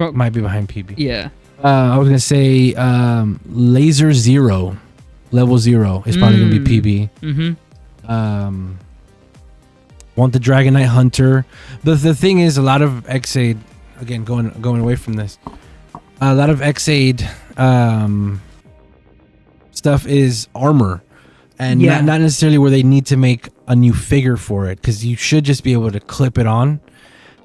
might be behind PB. Yeah. I was going to say Laser Zero, Level 0 is probably going to be PB. Mm-hmm. Want the Dragon Knight Hunter. The thing is, a lot of Xaid, again, going away from this, a lot of Xaid stuff is armor, and not necessarily where they need to make a new figure for it, because you should just be able to clip it on.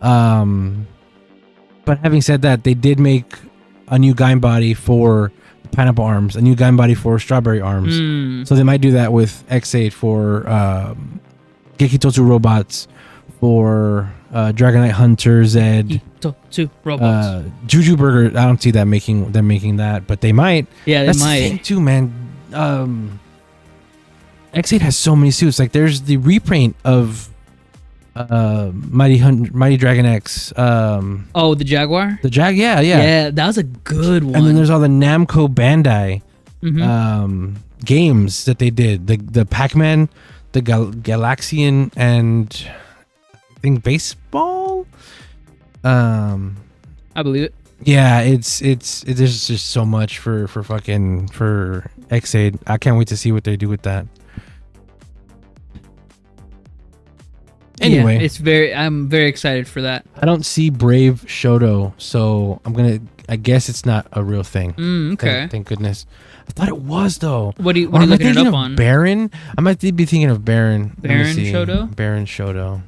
But having said that, they did make a new Gaim body for pineapple arms, a new Gaim body for strawberry arms. So they might do that with Xaid for Gekitotsu robots, for Dragon Knight Hunter, Zed. Gekitotsu robots. Juju Burger, I don't see them making that, but they might. Yeah, they That's might. the thing too, man. X8 has so many suits. Like there's the reprint of Mighty Dragon X. The Jaguar? The yeah. Yeah, that was a good one. And then there's all the Namco Bandai games that they did. The Pac-Man, the Galaxian, and I think baseball. I believe it. Yeah, it's there's just so much for Xaid. I can't wait to see what they do with that. Anyway, I'm very excited for that. I don't see Brave Shoto, so I guess it's not a real thing. Okay. Thank goodness. I thought it was though. What are you looking it up on? Baron? I might be thinking of Baron. Baron Shoto? Baron Shoto.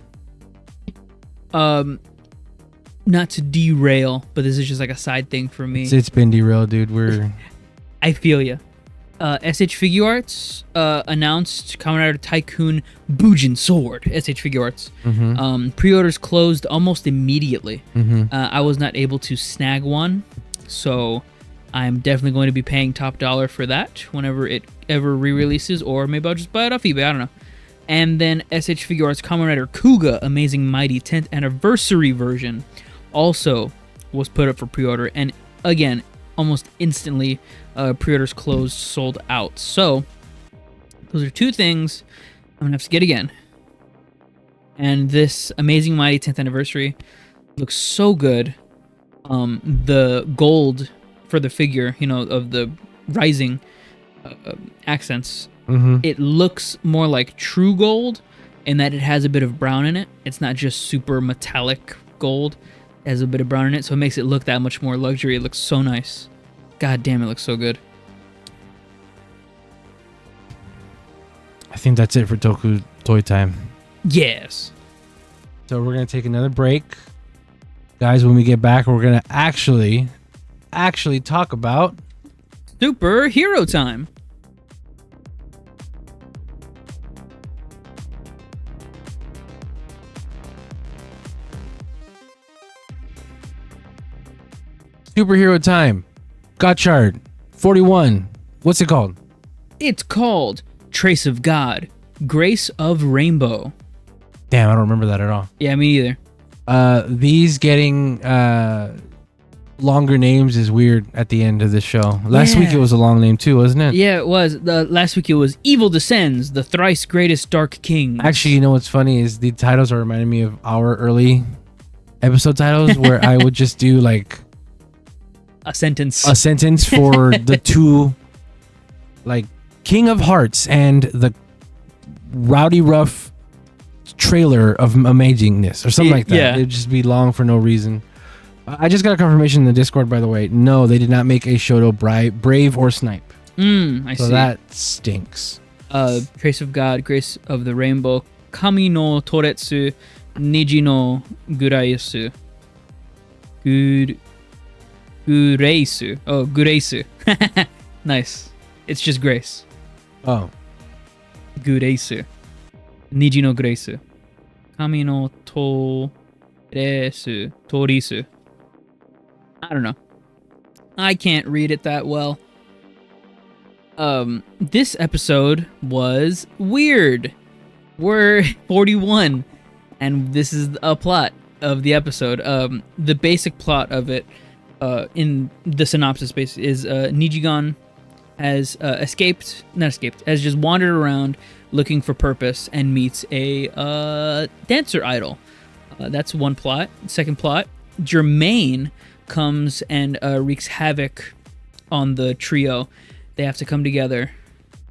Not to derail, but this is just like a side thing for me. It's been derailed, dude. I feel you. SH Figure Arts announced Kamen Rider Tycoon Bujin Sword. SH Figure Arts. Pre-orders closed almost immediately. I was not able to snag one, so I'm definitely going to be paying top dollar for that whenever it ever re-releases, or maybe I'll just buy it off eBay. I don't know. And then SH Figure Arts Kamen Rider Kuga Amazing Mighty 10th Anniversary version also was put up for pre-order, and again, almost instantly pre-orders closed, sold out. So those are two things I'm gonna have to get again. And this Amazing Mighty 10th Anniversary looks so good. The gold for the figure, of the rising accents, it looks more like true gold in that it has a bit of brown in it. It's not just super metallic gold. It has a bit of brown in it, so it makes it look that much more luxury. It looks so nice. God damn, it looks so good. I think that's it for Toku Toy Time. Yes. So we're going to take another break. Guys, when we get back, we're going to actually talk about Superhero Time. Superhero Time. Gotchard 41. What's it called? It's called Trace of God, Grace of Rainbow. Damn, I don't remember that at all. Yeah, me either. These getting longer names is weird at the end of the show. Last week it was a long name too, wasn't it? Yeah, it was. Last week it was Evil Descends, the thrice greatest Dark King. Actually, you know what's funny is the titles are reminding me of our early episode titles where I would just do like a sentence for the two, like King of Hearts and the Rowdy Rough trailer of amazingness or something like that. Yeah. It'd just be long for no reason. I just got a confirmation in the Discord, by the way. No, they did not make a Shoto Brave or Snipe. I so see. That stinks. Trace of God, Grace of the Rainbow, Kami no Toretsu, Niji no Guraisu. Gureisu. Oh, Gureisu. Nice. It's just Grace. Oh. Gureisu. Niji no Gureisu. Kami no Toresu. Torisu. I don't know. I can't read it that well. This episode was weird. We're 41, and this is a plot of the episode. The basic plot of it, in the synopsis base, is Nijigon has has just wandered around looking for purpose and meets a dancer idol. That's one plot. Second plot, Germain comes and wreaks havoc on the trio. They have to come together.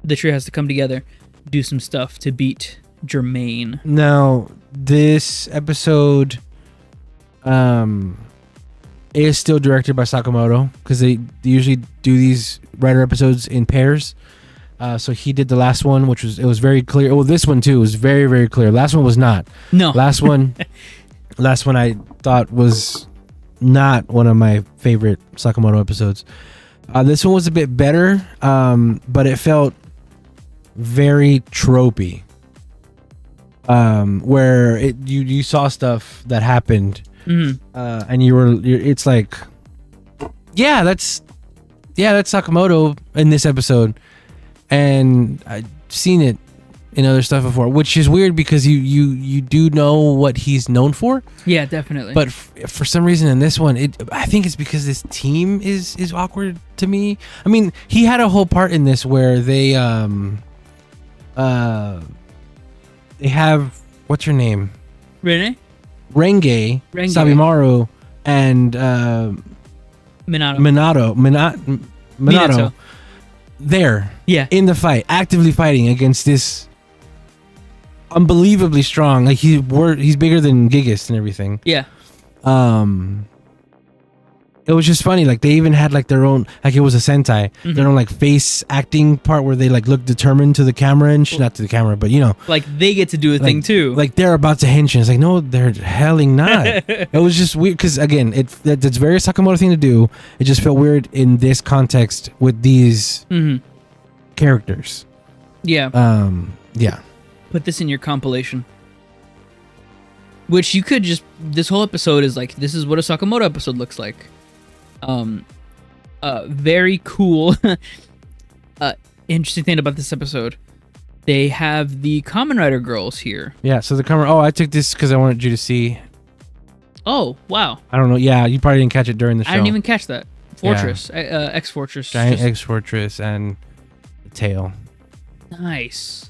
The trio has to come together, do some stuff to beat Germain. Now, this episode is still directed by Sakamoto because they usually do these writer episodes in pairs. So he did the last one, which was very clear. Well, this one too was very, very clear. Last one was not. No. Last one I thought was not one of my favorite Sakamoto episodes. This one was a bit better, but it felt very tropey. Where you saw stuff that happened, and it's like, that's Sakamoto in this episode, and I've seen it in other stuff before, which is weird because you do know what he's known for. Yeah, definitely. But for some reason in this one, I think it's because this team is awkward to me. I mean, he had a whole part in this where they have, what's her name? Renge, Sabimaru, and Minato. There. Yeah. In the fight, actively fighting against this unbelievably strong. Like he's bigger than Gigas and everything. Yeah. It was just funny. Like they even had like their own, like it was a Sentai, their own like face acting part where they like look determined to the camera and not to the camera, but you know, like they get to do a thing too. Like they're about to hench. It's like no, they're helling not. It was just weird because again, that's very Sakamoto thing to do. It just felt weird in this context with these characters. Yeah. Yeah. Put this in your compilation. Which you could just, this whole episode is like, this is what a Sakamoto episode looks like. Very cool. Interesting thing about this episode, they have the Kamen Rider girls here. Yeah, so the Kamen. Oh, I took this because I wanted you to see. Oh, wow. I don't know. Yeah, you probably didn't catch it during the show. I didn't even catch that. Fortress, X Fortress, Giant X Fortress, and the tail. Nice.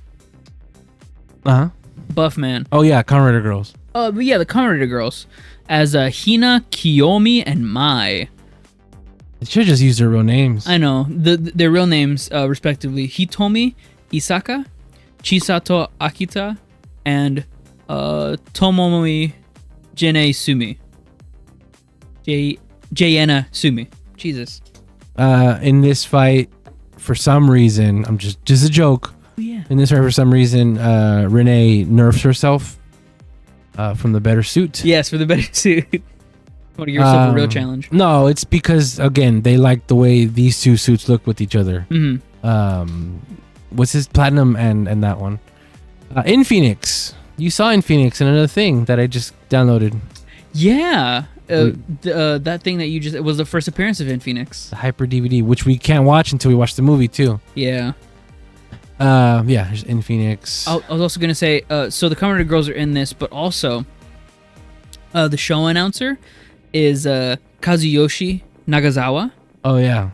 Buff man. Oh yeah, Kamen Rider girls. But yeah, the Kamen Rider girls as Hina, Kiyomi, and Mai. They should just use their real names. I know. Their real names, respectively, Hitomi Isaka, Chisato Akita, and Tomomi Jene Sumi. Jaena Sumi. Jesus. In this fight, for some reason, I'm just a joke. Oh, yeah. In this fight, for some reason, Renee nerfs herself from the better suit. Yes, for the better suit. Want to give yourself a real challenge? No, it's because again they like the way these two suits look with each other. What's his Platinum and that one? In Phoenix, you saw In Phoenix, and another thing that I just downloaded. Yeah, that thing that you just, it was the first appearance of In Phoenix. The Hyper DVD, which we can't watch until we watch the movie too. Yeah. Yeah, there's In Phoenix. I was also gonna say, so the Kamen Rider girls are in this, but also, the show announcer is Kazuyoshi Nagasawa. Oh yeah.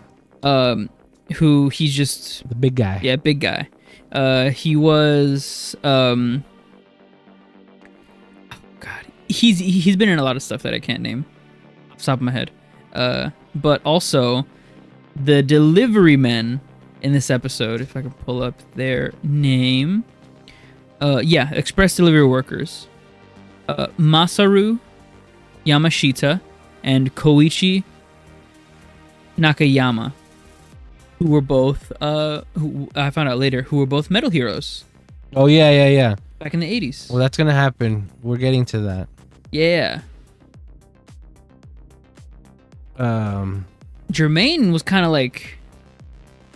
Who he's just the big guy. Yeah, big guy. He was oh god, he's been in a lot of stuff that I can't name off the top of my head. But also the delivery men in this episode, if I can pull up their name. Yeah, express delivery workers. Masaru Yamashita and Koichi Nakayama, who were both who I found out later, who were both metal heroes. Oh yeah. Back in the 80s. Well, that's gonna happen. We're getting to that. Yeah. Jermaine was kind of like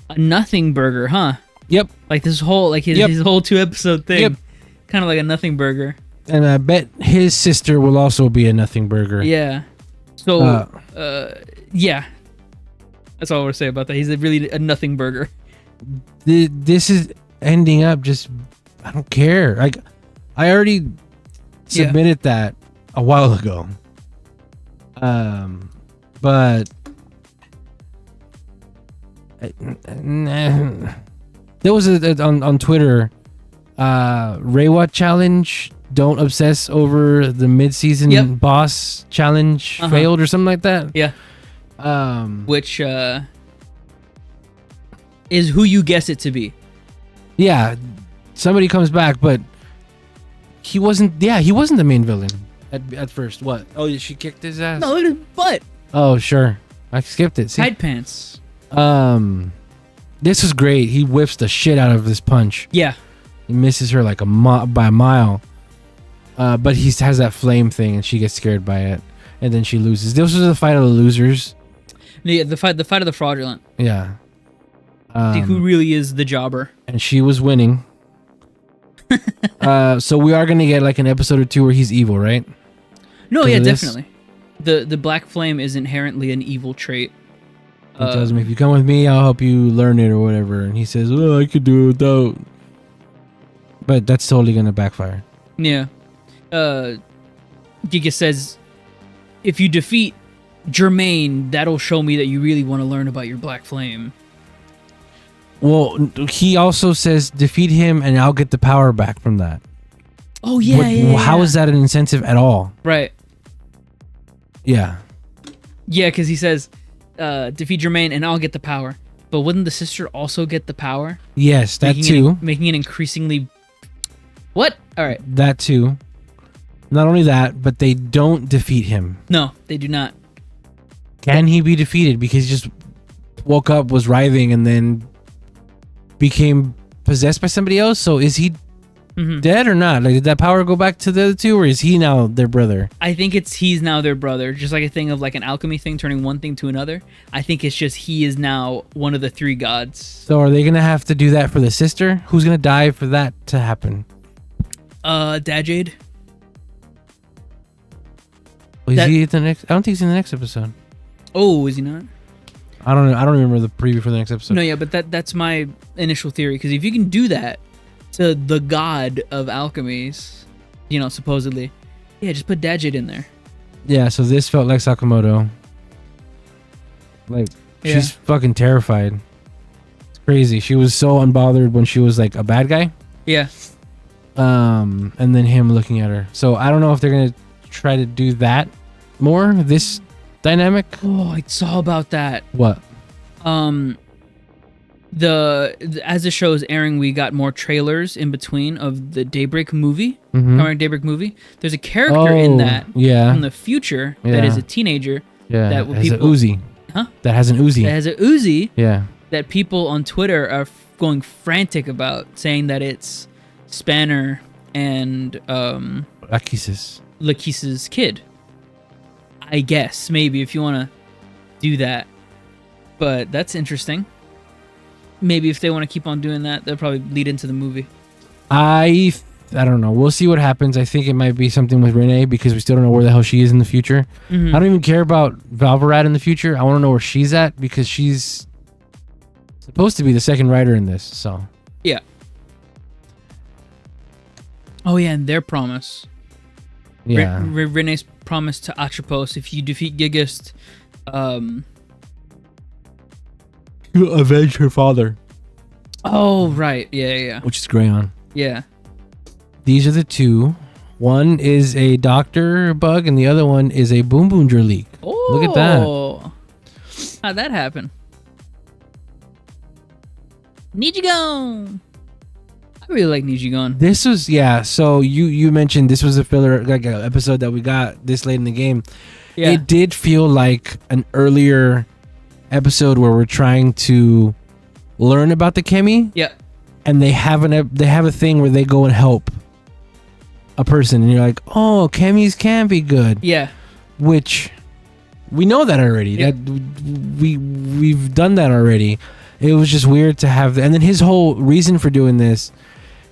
a nothing burger, huh? Yep. Like this whole his whole 2-episode thing. Yep. Kind of like a nothing burger. And I bet his sister will also be a nothing burger. Yeah. So yeah. That's all I want to say about that. He's really a nothing burger. This is ending up just, I don't care. Like, I already submitted that a while ago. But there was on Twitter, Reiwa challenge. Don't obsess over the mid-season boss challenge failed or something like that. Yeah. Which is who you guess it to be. Yeah, somebody comes back, but he wasn't. Yeah, he wasn't the main villain at first. What? Oh, she kicked his ass. No, look at his butt. Oh, sure. I skipped it. See? Tight pants. This was great. He whiffs the shit out of this punch. Yeah. He misses her like by a mile. But he has that flame thing, and she gets scared by it, and then she loses. This was the fight of the losers. Yeah, the fight of the fraudulent. Yeah. Who really is the jobber? And she was winning. So we are gonna get like an episode or two where he's evil, right? No, yeah, definitely. The black flame is inherently an evil trait. He tells him, if you come with me, I'll help you learn it or whatever. And he says, oh, I could do it without. But that's totally gonna backfire. Yeah. Giga says, if you defeat Jermaine, that'll show me that you really want to learn about your black flame. Well, he also says, defeat him and I'll get the power back from that. Oh, yeah, How is that an incentive at all? Right. Yeah. Yeah, because he says, defeat Jermaine and I'll get the power. But wouldn't the sister also get the power? Yes, that too. Making it increasingly... What? All right. That too. Not only that, but they don't defeat him. No, they do not. Can he be defeated? Because he just woke up, was writhing, and then became possessed by somebody else? So is he dead or not? Like, did that power go back to the other two, or is he now their brother? I think he's now their brother. Just like a thing of like an alchemy thing, turning one thing to another. I think it's just he is now one of the three gods. So are they going to have to do that for the sister? Who's going to die for that to happen? Dajade. Is he the next? I don't think he's in the next episode. Oh, is he not? I don't know. I don't remember the preview for the next episode. No, yeah, but that's my initial theory. Because if you can do that to the god of alchemies, you know, supposedly, yeah, just put Dajade in there. Yeah. So this felt like Sakamoto. Like she's fucking terrified. It's crazy. She was so unbothered when she was like a bad guy. Yeah. And then him looking at her. So I don't know if they're gonna try to do that more, this dynamic. Oh, I saw about that. What? As the show is airing, we got more trailers in between of the Daybreak movie. Daybreak movie. There's a character in that from the future that is a teenager Yeah, that has a Uzi. Huh? That has an Uzi. That has a Uzi. Yeah. That people on Twitter are going frantic about, saying that it's Spanner and Lakis's kid. I guess maybe if you want to do that, but that's interesting. Maybe if they want to keep on doing that, they'll probably lead into the movie. I don't know. We'll see what happens. I think it might be something with Renee because we still don't know where the hell she is in the future. Mm-hmm. I don't even care about Valvarad in the future. I want to know where she's at because she's supposed to be the second writer in this. So yeah. Oh yeah, and their promise. Yeah. Renee's promise to Atropos, if you defeat Gigist, you avenge her father. Oh right, yeah. Which is Grayon. Yeah. These are the two. One is a doctor bug, and the other one is a Boonboomger leak. Oh, look at that. How'd that happen? Nijigon. I really like Nijigon. This was So you mentioned this was a filler episode that we got this late in the game. Yeah. It did feel like an earlier episode where we're trying to learn about the Kemi. Yeah. And they have a thing where they go and help a person, and you're like, oh, Kemis can be good. Yeah. Which we know that already. Yeah. That we've done that already. It was just weird to have and then his whole reason for doing this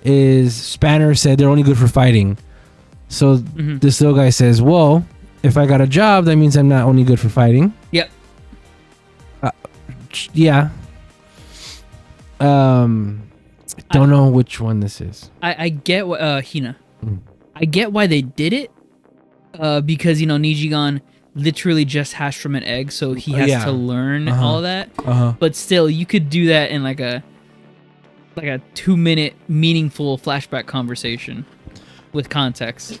is Spanner said they're only good for fighting. So this little guy says, well, if I got a job, that means I'm not only good for fighting. Yep. Yeah. Don't know which one this is. I get what Hina. I get why they did it. Because Nijigon literally just hatched from an egg, so he has to learn all of that. But still, you could do that in like a 2-minute meaningful flashback conversation with context.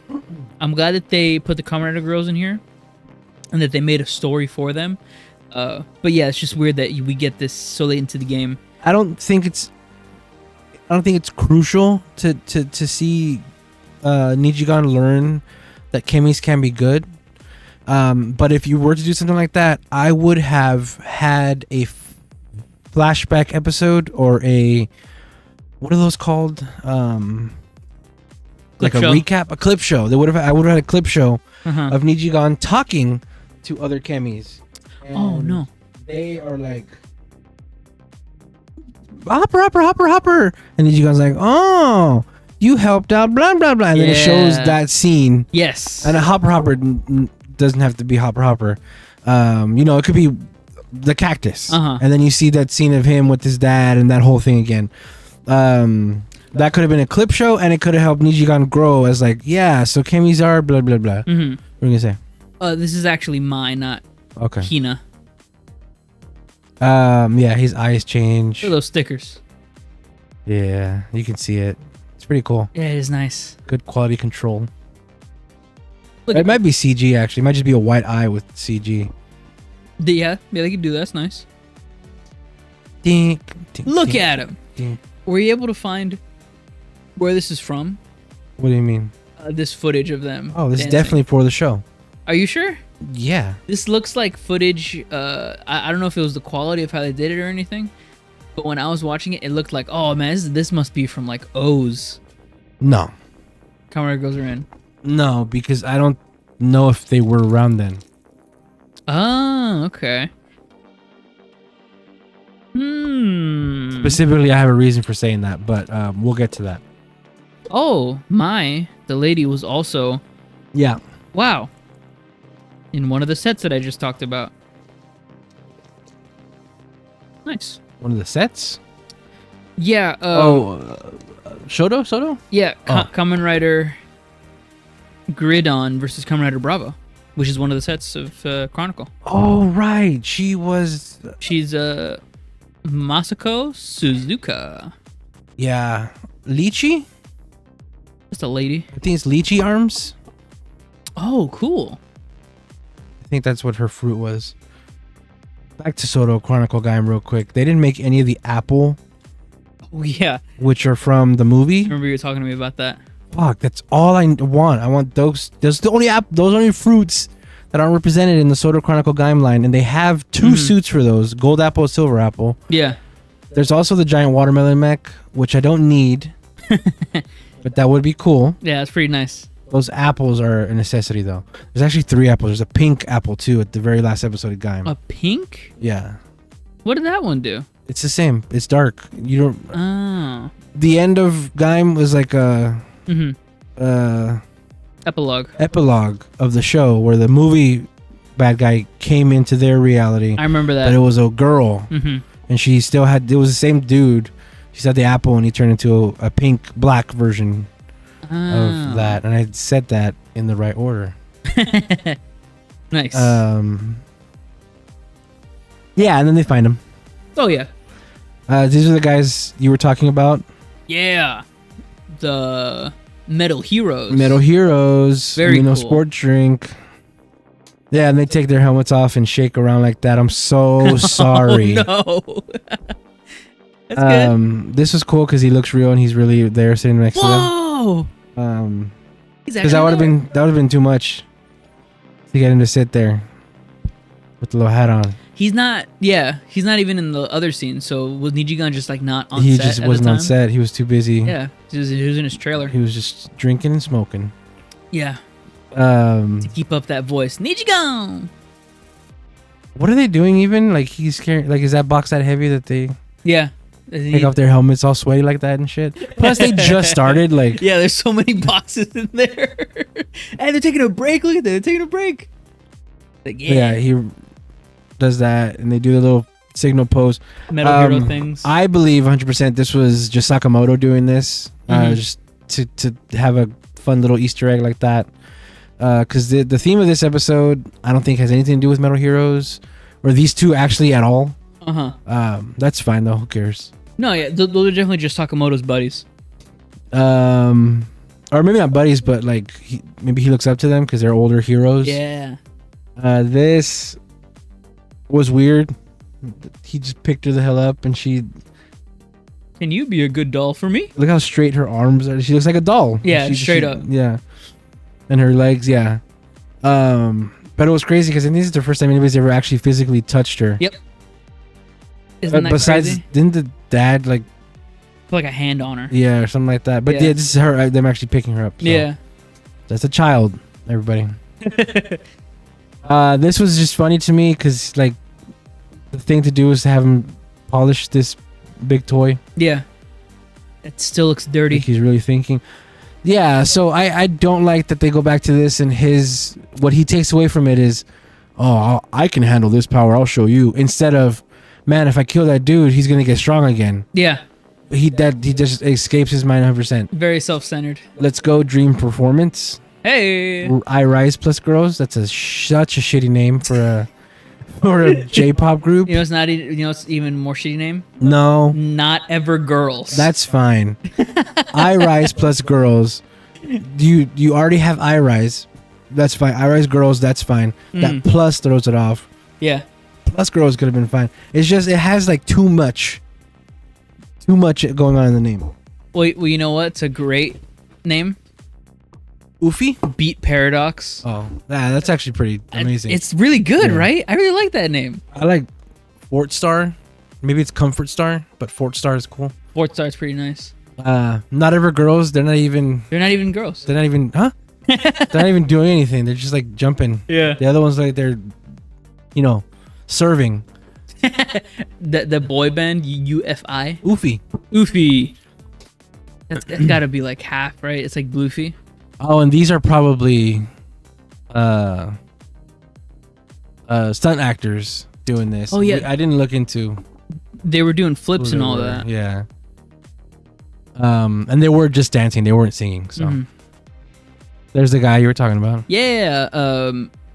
I'm glad that they put the Kamen Rider girls in here and that they made a story for them. But yeah, it's just weird that we get this so late into the game. I don't think it's crucial to see Nijigon learn that Kemis can be good. But if you were to do something like that, I would have had a flashback episode or what are those called? Like a recap, a clip show. I would have had a clip show of Nijigon talking to other Kemis. Oh no. They are like hopper. And Nijigon's like, oh, you helped out, blah, blah, blah. And then it shows that scene. Yes. And a hopper doesn't have to be hopper. It could be the cactus. And then you see that scene of him with his dad and that whole thing again. That could have been a clip show, and it could have helped Nijigon grow as like, so Kemis are blah, blah, blah. What are you going to say? This is actually mine, not Hina. His eyes change. Look at those stickers. Yeah, you can see it. It's pretty cool. Yeah, it is nice. Good quality control. It might be CG, actually. It might just be a white eye with CG. Yeah, they could do that. That's nice. Ding, Look at him. Ding. Were you able to find where this is from? What do you mean? This footage of them. Oh, this dancing. is definitely for the show. Are you sure? Yeah. This looks like footage. I don't know if it was the quality of how they did it or anything, but when I was watching it, it looked like, oh man, this must be from like O's. No. Kamen Rider Girls are in. No, because I don't know if they were around then. Oh, okay. Specifically, I have a reason for saying that, but we'll get to that. Oh, the lady was also... Yeah. Wow. In one of the sets that I just talked about. Nice. One of the sets? Yeah. Shoto? Yeah, Kamen Rider Gridon versus Kamen Rider Bravo, which is one of the sets of Chronicle. Oh, right. She's Masako Suzuka. Yeah. Lychee? Just a lady. I think it's lychee arms. Oh, cool. I think that's what her fruit was. Back to Soto Chronicle Gaim real quick. They didn't make any of the apple. Oh, yeah. Which are from the movie. Remember you were talking to me about that. Fuck, that's all I want. I want those. Those are the only fruits that aren't represented in the Soda Chronicle Gaim and they have 2 suits for those: Gold Apple, Silver Apple. Yeah. There's also the giant watermelon mech, which I don't need, but that would be cool. Yeah, it's pretty nice. Those apples are a necessity, though. There's actually 3 apples. There's a pink apple, too, at the very last episode of Gaim. A pink? Yeah. What did that one do? It's the same. It's dark. You don't... Oh. The end of Gaim was like a... Epilogue of the show where the movie bad guy came into their reality. I remember that. But it was a girl. And she still had... It was the same dude. She said the apple and he turned into a pink-black version of that. And I said that in the right order. Nice. Yeah, and then they find him. Oh, yeah. These are the guys you were talking about? Yeah. The Metal Heroes. Metal Heroes. Very cool. Sport drink. Yeah, and they take their helmets off and shake around like that. I'm so sorry. Oh, no. That's good. This was cool because he looks real and he's really there sitting next to them. Whoa! Because that would have been too much to get him to sit there with the little hat on. He's not even in the other scene. So was Nijigan just like not on set? He just wasn't on set. He was too busy. Yeah, he was in his trailer. He was just drinking and smoking. Yeah. To keep up that voice, Nijigan. What are they doing even? Like he's carrying. Like is that box that heavy that they? Yeah. Take off their helmets all sweaty like that and shit. Plus they just started. Like yeah, there's so many boxes in there, and they're taking a break. Look at that, they're taking a break. Like, yeah, he does that, and they do the little signal pose. Metal Hero things. I believe 100% this was just Sakamoto doing this, just to have a fun little Easter egg like that. Because the theme of this episode, I don't think has anything to do with Metal Heroes or these two actually at all. That's fine though. Who cares? No, yeah, those are definitely just Sakamoto's buddies. Or maybe not buddies, but like maybe he looks up to them because they're older heroes. Yeah. This was weird. He just picked her the hell up, and she. Can you be a good doll for me? Look how straight her arms are. She looks like a doll. Yeah, straight up. Yeah, and her legs, yeah. But it was crazy because I think this is the first time anybody's ever actually physically touched her. Yep. Isn't that besides, crazy? Didn't the dad like? Put like a hand on her. Yeah, or something like that. But yeah, this is her. Them actually picking her up. So. Yeah. That's a child, everybody. This was just funny to me because like the thing to do is to have him polish this big toy. Yeah. It still looks dirty. I think he's really thinking. Yeah, so I don't like that they go back to this and what he takes away from it is, oh, I can handle this power. I'll show you. Instead of, man, if I kill that dude, he's gonna get strong again. Yeah. He just escapes his mind 100%. Very self-centered. Let's go Dream Performance. Hey. I Rise Plus Girls. That's such a shitty name for a J-pop group. You know it's even more shitty name? No. Not Ever Girls. That's fine. I Rise Plus Girls. You already have I Rise. That's fine. I Rise Girls, that's fine. That plus throws it off. Yeah. Plus Girls could have been fine. It's just it has like too much going on in the name. Well, you know what? It's a great name. Oofy? Beat Paradox. Oh, that's actually pretty amazing. It's really good, right? I really like that name. I like Fort Star. Maybe it's Comfort Star, but Fort Star is cool. Fort Star is pretty nice. Not Ever Girls. They're not even girls. They're not even, huh? They're not even doing anything. They're just like jumping. Yeah. The other ones like they're, serving. the boy band UFI. Oofy. That's gotta be like half, right? It's like Bluefy. Oh, and these are probably stunt actors doing this. Oh yeah. I didn't look into. They were doing flips and all that. Yeah. And they were just dancing. They weren't singing. So there's the guy you were talking about. Yeah.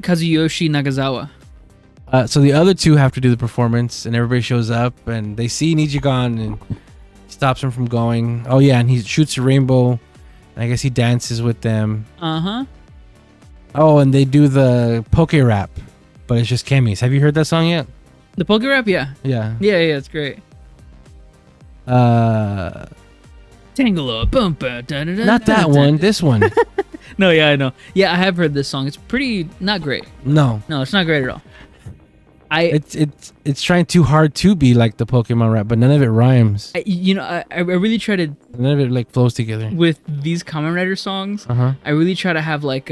Kazuyoshi Nagasawa. So the other two have to do the performance, and everybody shows up, and they see Nijigan, and he stops him from going. Oh yeah, and he shoots a rainbow. I guess he dances with them. Oh, and they do the poke rap, but it's just Kemi's. Have you heard that song yet? The poke rap, yeah. Yeah. Yeah, it's great. Tangle up, bump, not that one. This one. No, yeah, I know. Yeah, I have heard this song. It's pretty not great. No, No, it's not great at all. it's trying too hard to be like the Pokemon rap, but none of it rhymes. I really try to None of it like flows together. with these Kamen Rider songs. I really try to have like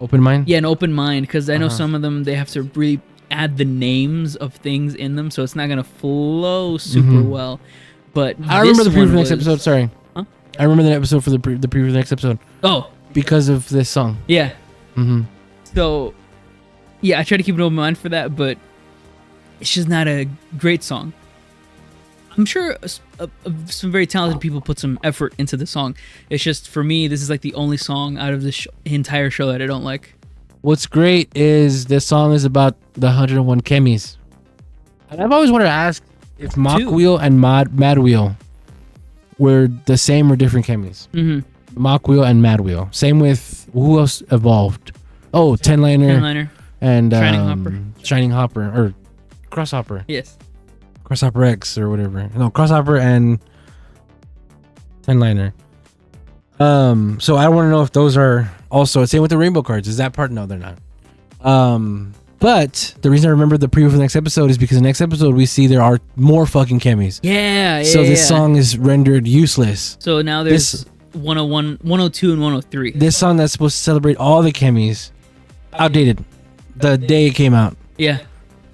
Open mind. an open mind, because I know some of them they have to really add the names of things in them, so it's not gonna flow super well. But I remember the this preview for one the next was- episode. Sorry, Huh? I remember the episode for the preview for the next episode Oh, because of this song. yeah. Mm-hmm. So, yeah, I try to keep an open mind for that, but it's just not a great song. I'm sure some very talented people put some effort into the song. It's just, for me, this is like the only song out of the entire show that I don't like. What's great is this song is about the 101 Kemis. And I've always wanted to ask if Mach Two. Wheel and Mad Wheel were the same or different Kemis. Mach Wheel and Mad Wheel. Same with who else evolved? Oh, Tenliner Liner. and Shining Hopper. Shining Hopper or Crosshopper. Yes. Crosshopper X or whatever. No, Crosshopper and Tenliner. So I want to know if those are also same with the rainbow cards. Is that part? No, they're not. But the reason I remember the preview for the next episode is because the next episode we see there are more fucking Kemis. Yeah, So this song is rendered useless. So now there's 101, 102, and 103. This song that's supposed to celebrate all the Kemis, outdated. The day it came out. Yeah.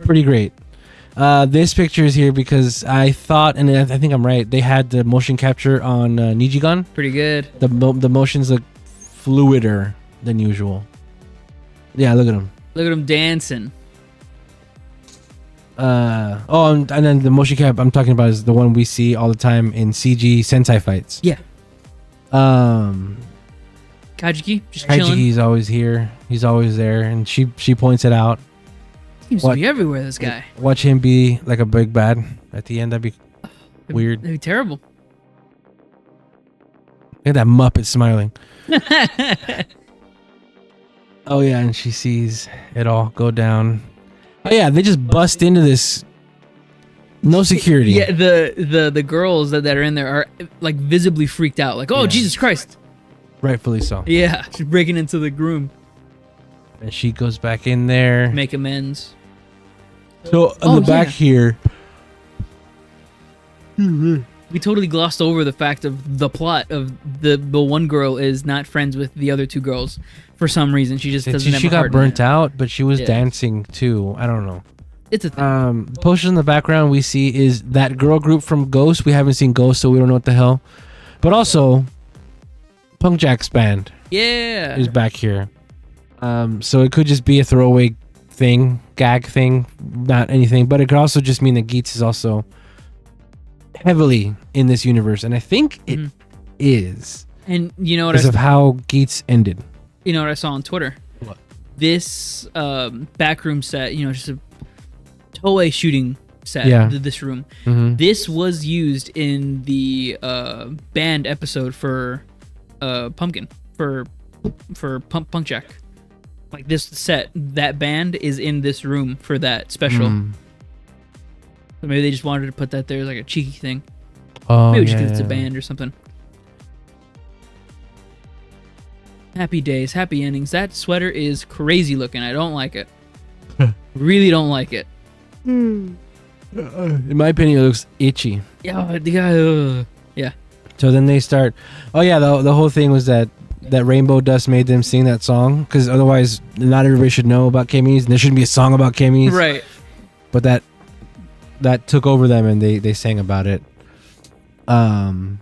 Pretty great. This picture is here because I thought, and I think I'm right, they had the motion capture on Nijigan. Pretty good. The motions look fluider than usual. Yeah, look at them. Look at him dancing. And then the motion cap I'm talking about is the one we see all the time in CG Sentai fights. Yeah. Kajiki Kajuki, just chilling. is always here. He's always there, and she points it out. Seems to be everywhere, this guy. Watch him be like a big bad at the end. That'd be weird. That'd be terrible. Look at that Muppet smiling. Oh yeah, and she sees it all go down. Oh yeah, they just bust into this. No security. Yeah, the girls that are in there are like visibly freaked out. Like, oh, Yeah. Jesus Christ. Rightfully so. Yeah, she's breaking into the room. And she goes back in there. Make amends. So on the back here. We totally glossed over the fact of the plot of the one girl is not friends with the other two girls for some reason. She just doesn't have She a got heart in burnt it. out, but she was Yeah. dancing too. I don't know. It's a thing. Posters in the background we see is that girl group from Ghost. We haven't seen Ghost, so we don't know what the hell. But also, Punk Jack's band Yeah. is back here. So it could just be a throwaway thing, gag thing, not anything. But it could also just mean that Geets is also heavily in this universe, and I think it is And you know what because of how Geets ended. you know what I saw on Twitter? What? This backroom set, just a Toei shooting set. Yeah. This room. Mm-hmm. This was used in the band episode for Pumpkin for Punk Jack. Like this set, that band is in this room for that special. So maybe they just wanted to put that there as like a cheeky thing. Oh, Maybe just because it's a band or something. Happy days, happy endings. That sweater is crazy looking. I don't like it. Really don't like it. In my opinion, it looks itchy. Yeah, the guy. Yeah. So then they start. Oh yeah, the whole thing was that Rainbow Dust made them sing that song because otherwise, not everybody should know about Kemis, and there shouldn't be a song about Kemis. Right. But that took over them, and they sang about it. Where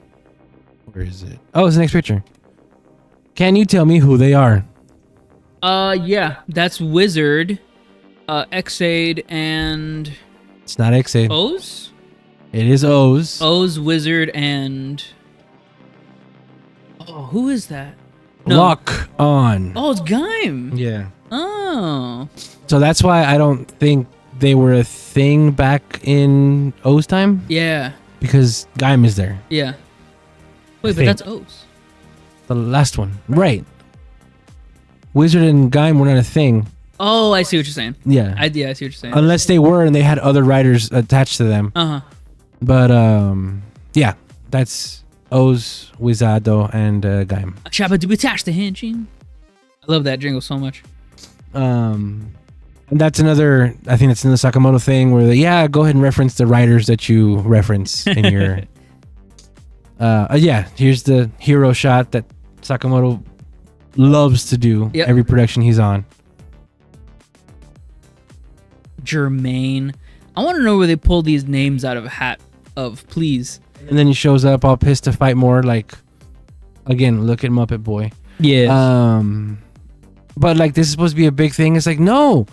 is it? Oh, it's the next picture. Can you tell me who they are? Yeah, that's Wizard, Xaid, and It's not X8. O's? It is O's. O's, Wizard, and... Oh, who is that? Lock on. Oh, it's Gaim. Yeah. Oh. So that's why I don't think they were a thing back in O's time, Yeah. because Gaim is there. Yeah. Wait, but think. that's O's. The last one. Right. Wizard and Gaim were not a thing. Oh, I see what you're saying. Yeah. I see what you're saying. Unless they were and they had other writers attached to them. Uh-huh. But that's O's, Wizardo, and Gaim. Shabba do attach the Henshin. I love that jingle so much. And that's another. I think that's another Sakamoto thing where go ahead and reference the writers that you reference in your. Here's the hero shot that Sakamoto loves to do every production he's on. Jermaine. I want to know where they pull these names out of a hat of, please. And then he shows up all pissed to fight more. Like, again, look at Muppet Boy. Yeah. But like this is supposed to be a big thing. It's like, no,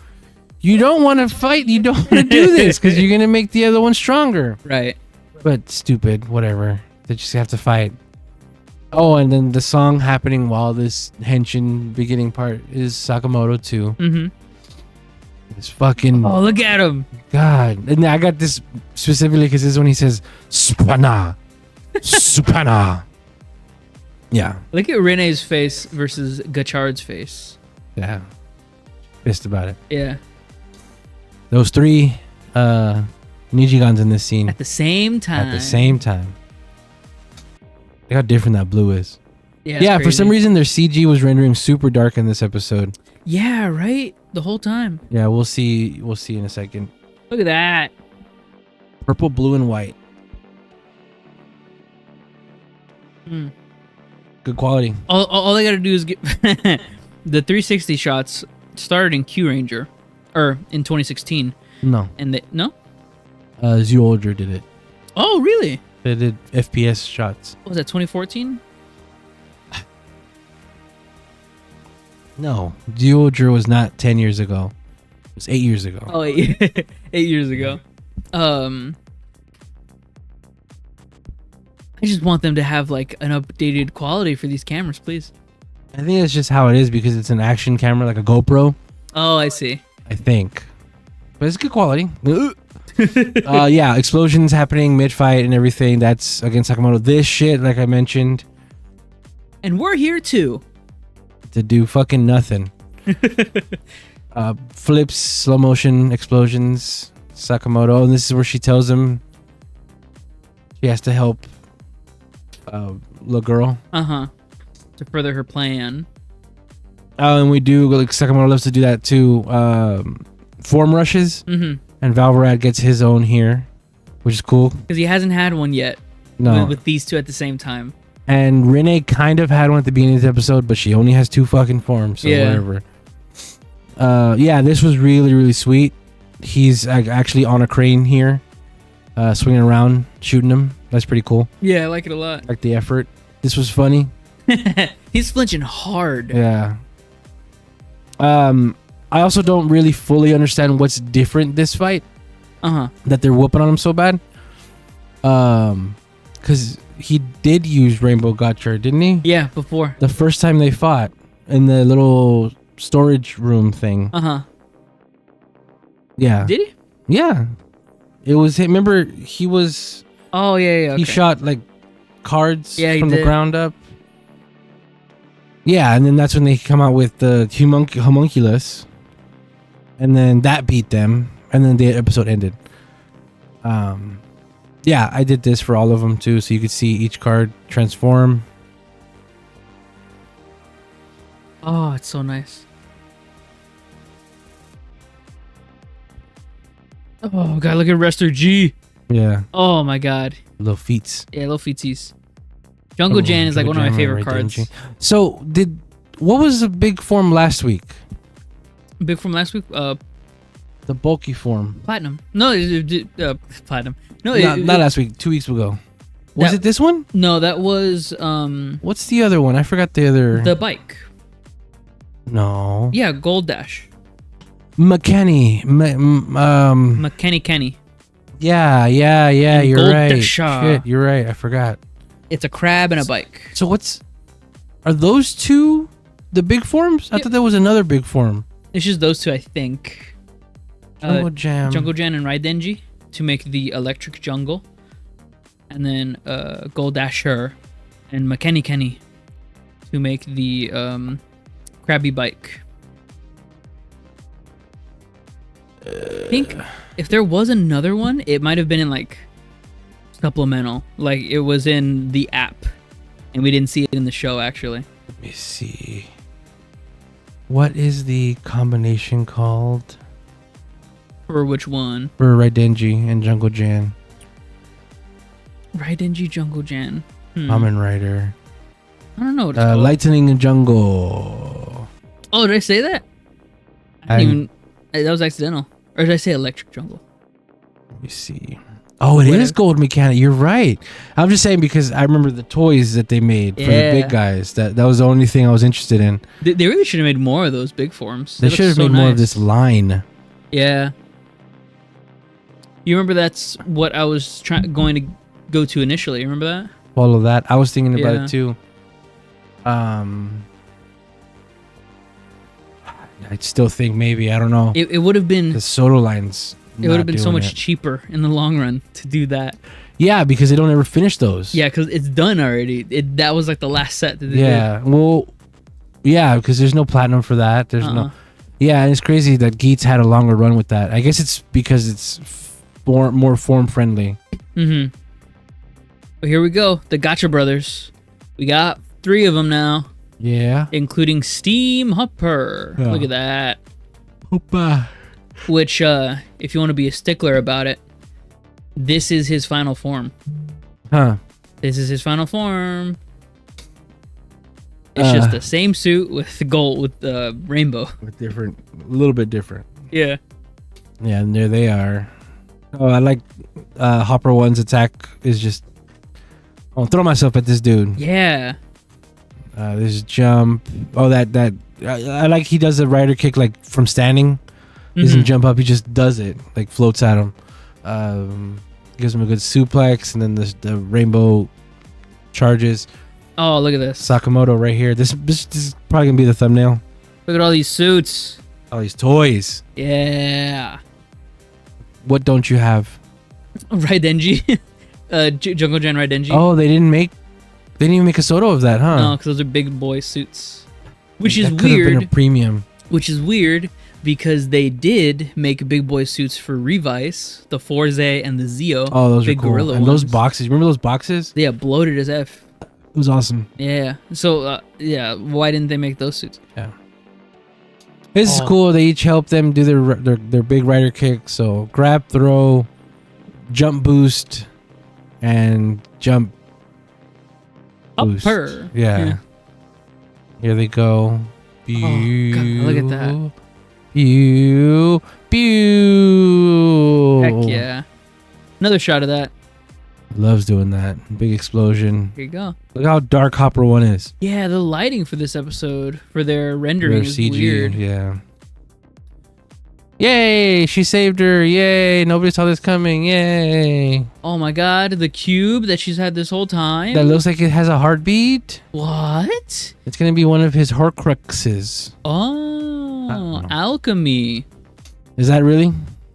you don't want to fight. You don't want to do this because you're gonna make the other one stronger. Right. But stupid, whatever. They just have to fight. Oh, and then the song happening while this henshin beginning part is Sakamoto too. Mm-hmm. This fucking. Oh, look at him. God. And I got this specifically because this is when he says Spana. Spana. Yeah. Look at Renee's face versus Gotchard's face. Yeah. Pissed about it. Yeah. Those three Nijigans in this scene. At the same time. At the same time. Look how different that blue is. Yeah, for some reason their CG was rendering super dark in this episode. Yeah, right? The whole time. Yeah, we'll see in a second. Look at that. Purple, blue, and white. Mm. Good quality. All they gotta do is get the 360 shots started in Q Ranger, or in 2016. No. And no? Zyolger did it. Oh, really? They did FPS shots. What was that, 2014? No. Zyolger was not 10 years ago. It was 8 years ago. Oh, 8 years ago. I just want them to have like an updated quality for these cameras, please. I think that's just how it is because it's an action camera like a GoPro. Oh, I see. I think. But it's good quality. Yeah, explosions happening mid-fight and everything. That's against Sakamoto. This shit, like I mentioned. And we're here too. To do fucking nothing. Flips, slow motion explosions. Sakamoto. And this is where she tells him she has to help little girl. Uh-huh. To further her plan. Oh, and we do, like Sakamoto loves to do that too. Form rushes. Mm-hmm. And Valverad gets his own here, which is cool. Because he hasn't had one yet. No. With these two at the same time. And Renee kind of had one at the beginning of the episode, but she only has 2 fucking forms, so whatever. Yeah, this was really, really sweet. He's actually on a crane here, swinging around, shooting him. That's pretty cool. Yeah, I like it a lot. Like the effort. This was funny. He's flinching hard. Yeah. I also don't really fully understand what's different this fight. Uh-huh. That they're whooping on him so bad. Because he did use Rainbow Gotchard, didn't he? Yeah, before. The first time they fought in the little storage room thing. Uh-huh. Yeah. Did he? Yeah. It was him. Remember, he was... Oh, yeah. Okay. He shot, like, cards from the ground up. Yeah, and then that's when they come out with the homunculus. And then that beat them. And then the episode ended. Yeah, I did this for all of them, too. So you could see each card transform. Oh, it's so nice. Oh, God, look at Rester G. Yeah. Oh, my God. Little feats. Yeah, little feetsies. Jungle Jan is like one of my favorite cards. So, what was the big form last week? Big form last week? The bulky form. Platinum. No, Platinum. No, not last week. 2 weeks ago. Was it this one? No, that was... What's the other one? I forgot the other... The bike. No. Yeah, Gold Dash. McKenny. McKenny. Yeah, you're Gold right. Dash. Shit, you're right. I forgot. It's a crab and a bike. So are those two the big forms? I thought there was another big form. It's just those two, I think. Jungle Jam and Raidenji to make the electric jungle. And then Gold Dasher and McKenny to make the Krabby Bike. I think if there was another one, it might have been in like supplemental. Like it was in the app. And we didn't see it in the show actually. Let me see. What is the combination called For which one? for Raidenji and Jungle Jan? Raidenji Jungle Jan. Kamen Rider. I don't know what it's called. Lightning and Jungle. Oh, did I say that? I didn't even. That was accidental. Or did I say Electric Jungle? Let me see. Oh, it is Gold Mechanic. You're right. I'm just saying because I remember the toys that they made for the big guys. That was the only thing I was interested in. They really should have made more of those big forms. They should have made more of this line. Yeah. You remember that's what I was going to go to initially. You remember that? Follow that. I was thinking about it too. I still think maybe, I don't know. It would have been the Soto lines. It would have been so much cheaper in the long run to do that. Yeah, because they don't ever finish those. Yeah, because it's done already. That was like the last set that they did. Well, yeah, because there's no platinum for that. There's no. Yeah, and it's crazy that Geats had a longer run with that. I guess it's because it's more form friendly. Mm-hmm. But here we go. The Gotcha Brothers. We got 3 of them now. Yeah. Including Steam Hopper. Yeah. Look at that. Hoppa. Which, if you want to be a stickler about it, this is his final form. Huh. This is his final form. It's just the same suit with gold, with the rainbow. With different, a little bit different. Yeah. Yeah, and there they are. Oh, I like Hopper 1's attack is just... I'll throw myself at this dude. Yeah. There's jump. Oh, that I like he does the rider kick like from standing. He doesn't jump up. He just does it. Like floats at him. Gives him a good suplex, and then the rainbow charges. Oh, look at this. Sakamoto right here. This is probably gonna be the thumbnail. Look at all these suits. All these toys. Yeah. What don't you have? Raidenji. Jungle Jan Raidenji. Oh, they didn't even make a Soto of that, huh? No, because those are big boy suits. Which is weird. That could have been a premium. Which is weird because they did make big boy suits for Revice, the Forze, and the Zeo. Oh, those big are cool. gorilla and ones. Those boxes. Remember those boxes? Yeah, bloated as F. It was awesome. Yeah. So, yeah, why didn't they make those suits? Yeah. This is cool. They each help them do their big rider kick. So grab, throw, jump boost, and jump boost. Upper. Yeah. Here they go. Oh, God, look at that. Pew. Pew. Heck yeah. Another shot of that. Loves doing that. Big explosion. Here you go. Look how dark Hopper 1 is. Yeah, the lighting for this episode, for their rendering is CG, weird. Yeah. Yay! She saved her. Yay! Nobody saw this coming. Yay! Oh my God, the cube that she's had this whole time. That looks like it has a heartbeat. What? It's gonna be one of his Horcruxes. Oh, alchemy. Is that really?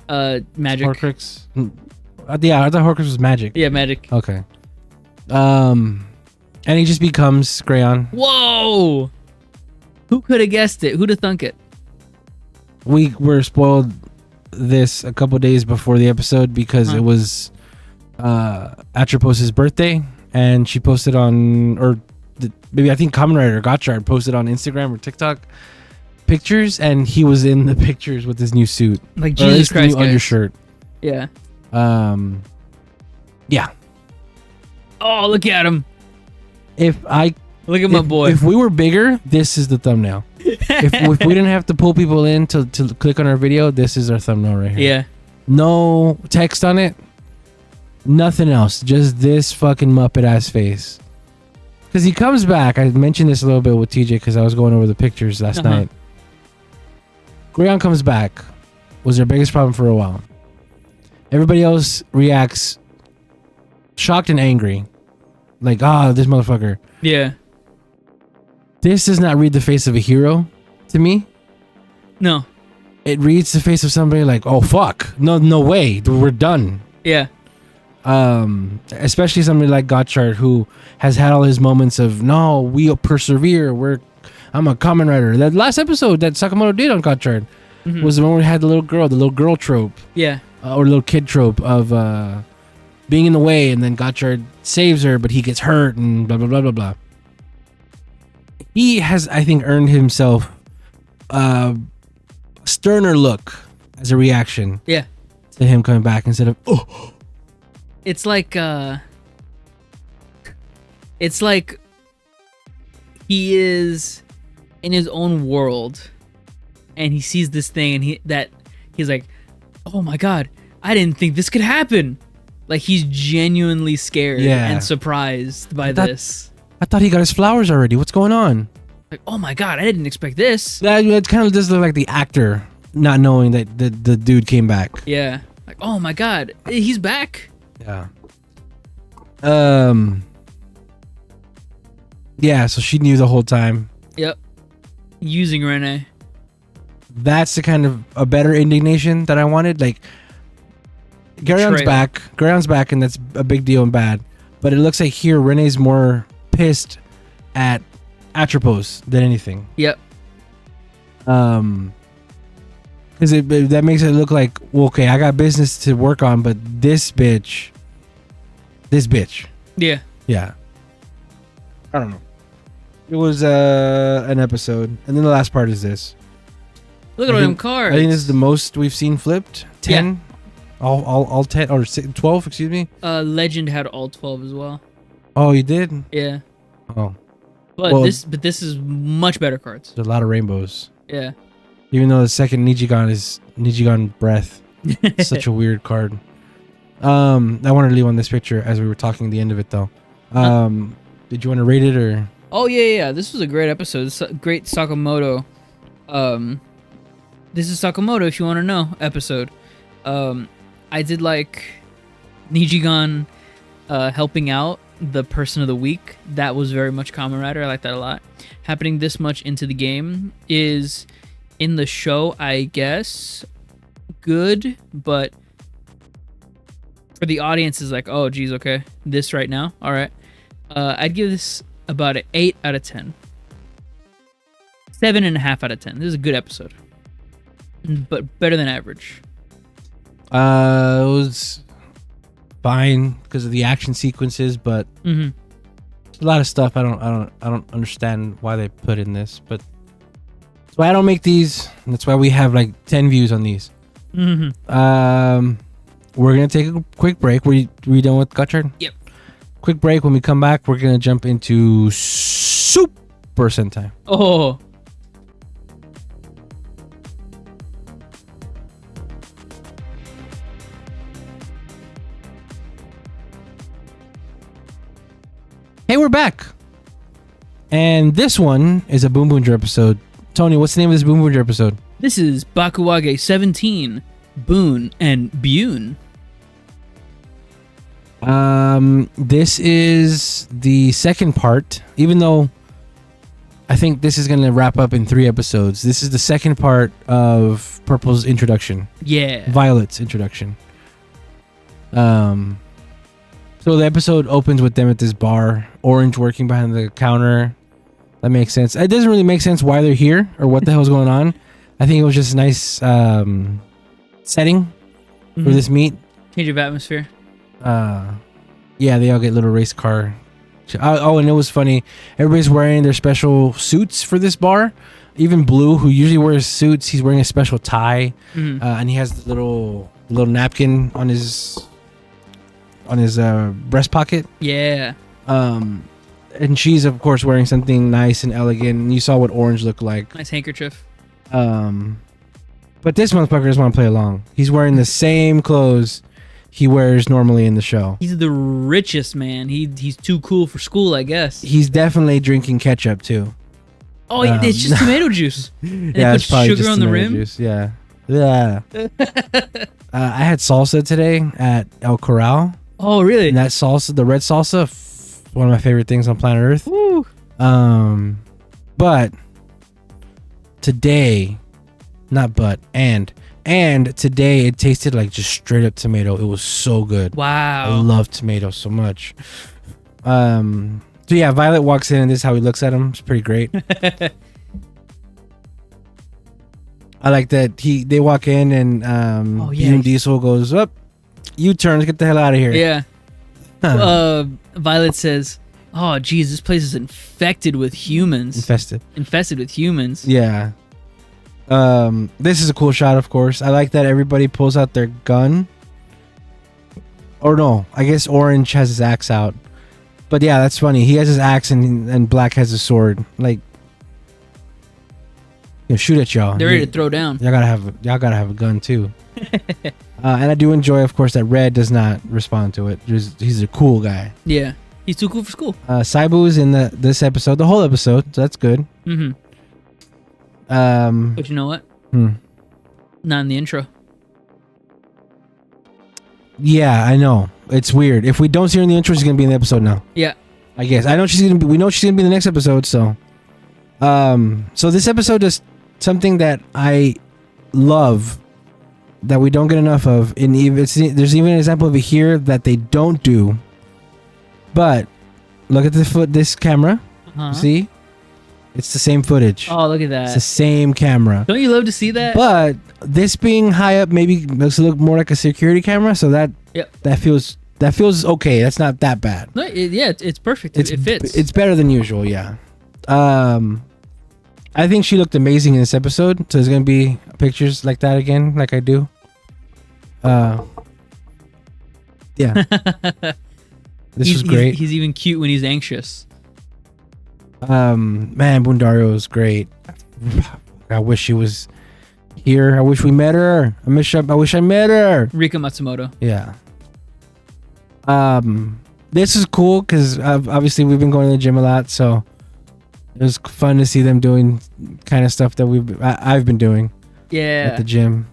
Magic. Horcrux. Yeah, I thought Horcrux was magic. Yeah, magic. Okay. And he just becomes Crayon. Whoa! Who could have guessed it? Who'd have thunk it? We were spoiled this a couple days before the episode because it was Atropos' birthday, and she posted on, maybe I think Kamen Rider Gotchard posted on Instagram or TikTok pictures, and he was in the pictures with his new suit, like Jesus Christ, new undershirt. Yeah. Yeah. Oh, look at him! Look at my boy. If we were bigger, this is the thumbnail. if we didn't have to pull people in to click on our video, this is our thumbnail right here. Yeah. No text on it. Nothing else. Just this fucking Muppet ass face. Because he comes back. I mentioned this a little bit with TJ because I was going over the pictures last night. Crayon comes back. Was their biggest problem for a while. Everybody else reacts shocked and angry. Like, this motherfucker. Yeah. This does not read the face of a hero to me. No. It reads the face of somebody like, oh, fuck. No way. We're done. Yeah. Especially somebody like Gotchard who has had all his moments of, no, we'll persevere. I'm a Kamen Rider. That last episode that Sakamoto did on Gotchard was the one where we had the little girl trope. Yeah. Or little kid trope of being in the way, and then Gotchard saves her, but he gets hurt and blah, blah, blah, blah, blah. He has, I think, earned himself sterner look as a reaction Yeah. to him coming back instead of oh. It's like he is in his own world and he sees this thing and he's like, "Oh my god, I didn't think this could happen." Like he's genuinely scared and surprised by this. I thought he got his flowers already. What's going on? Like, "Oh my god, I didn't expect this." That kind of does look like the actor not knowing that the dude came back. Yeah. Like, "Oh my god, he's back." Yeah. Yeah, so she knew the whole time. Yep. Using Renee. That's the kind of a better indignation that I wanted. Like, Garion's back, and that's a big deal and bad. But it looks like here Renee's more pissed at Atropos than anything. Yep. Because that makes it look like, well, okay, I got business to work on, but this bitch. Yeah. Yeah. I don't know. It was an episode, and then the last part is this. Look at all them cards. I think this is the most we've seen flipped. 10, yeah. all 10 or 12. Excuse me. Legend had all 12 as well. Oh, you did? Yeah. Oh. But this is much better cards. There's a lot of rainbows. Yeah. Even though the second Nijigan is Nijigan Breath. It's such a weird card. I wanted to leave on this picture as we were talking at the end of it though. Did you want to rate it or? Oh yeah. This was a great episode. This is a great Sakamoto. This is Sakamoto if you want to know episode. I did like Nijigan helping out the person of the week. That was very much Kamen Rider. I like that a lot. Happening this much into the game is in the show, I guess, good, but for the audience is like, oh geez, okay, this right now, all right. I'd give this about an 8 out of 10. 7.5 out of 10. This is a good episode, but better than average. It was fine because of the action sequences, but a lot of stuff I don't understand why they put in this, but that's why I don't make these. And that's why we have like 10 views on these. We're gonna take a quick break. We done with Gotchard? Yep. Quick break. When we come back, we're gonna jump into Super Sentai. Oh. Hey, we're back. And this one is a Boonboomger episode. Tony, what's the name of this Boonboomger episode? This is Bakuage 17, Boon and Bune. This is the second part, even though I think this is going to wrap up in 3 episodes. This is the second part of Purple's introduction. Yeah. Violet's introduction. So the episode opens with them at this bar, Orange working behind the counter. That makes sense. It doesn't really make sense why they're here or what the hell's going on. I think it was just a nice setting for this meet. Change of atmosphere. Yeah, they all get little race car. Oh, and it was funny. Everybody's wearing their special suits for this bar. Even Blue, who usually wears suits, he's wearing a special tie, and he has the little napkin on his breast pocket. Yeah. And she's of course wearing something nice and elegant. And you saw what Orange looked like. Nice handkerchief. But this motherfucker doesn't want to play along. He's wearing the same clothes he wears normally in the show. He's the richest man. He's too cool for school, I guess. He's definitely drinking ketchup too. Oh, it's just tomato juice. And yeah, they it's put probably sugar just on the tomato rim. juice. Yeah. I had salsa today at El Corral. Oh, really? And that salsa, the red salsa, one of my favorite things on planet Earth. Woo. But today, and today it tasted like just straight up tomato. It was so good. Wow. I love tomatoes so much. So yeah, Violet walks in and this is how he looks at him. It's pretty great. I like that they walk in and Beam Diesel goes up. U-turn, let's get the hell out of here. Yeah. Violet says, "Oh, geez, this place is infected with humans." Infested with humans. Yeah. This is a cool shot, of course. I like that everybody pulls out their gun. Or no, I guess Orange has his axe out. But yeah, that's funny. He has his axe and Black has his sword. Like, shoot at y'all. They're ready to throw down. Y'all gotta have a gun too. And I do enjoy, of course, that Red does not respond to it. He's a cool guy. Yeah, he's too cool for school. Saibu is in this episode, the whole episode, so that's good. Mm-hmm. But you know what? Not in the intro. Yeah, I know. It's weird. If we don't see her in the intro, she's gonna be in the episode now. Yeah. I guess. I know she's gonna be. We know she's gonna be in the next episode. So, so this episode does something that I love, that we don't get enough of. And there's even an example of it here that they don't do. But look at this camera. See, it's the same footage. Oh, look at that. It's the same camera. Don't you love to see that? But this being high up maybe makes it look more like a security camera, so that feels okay. That's not that bad. No, it's perfect. It fits. It's better than usual. Yeah. I think she looked amazing in this episode. So there's gonna be pictures like that again, like I do. Yeah. This was great. He's even cute when he's anxious. Man, Bundario is great. I wish she was here. I wish we met her. I wish I met her. Rika Matsumoto. Yeah. This is cool because obviously we've been going to the gym a lot, so it was fun to see them doing kind of stuff that I've been doing. Yeah. At the gym.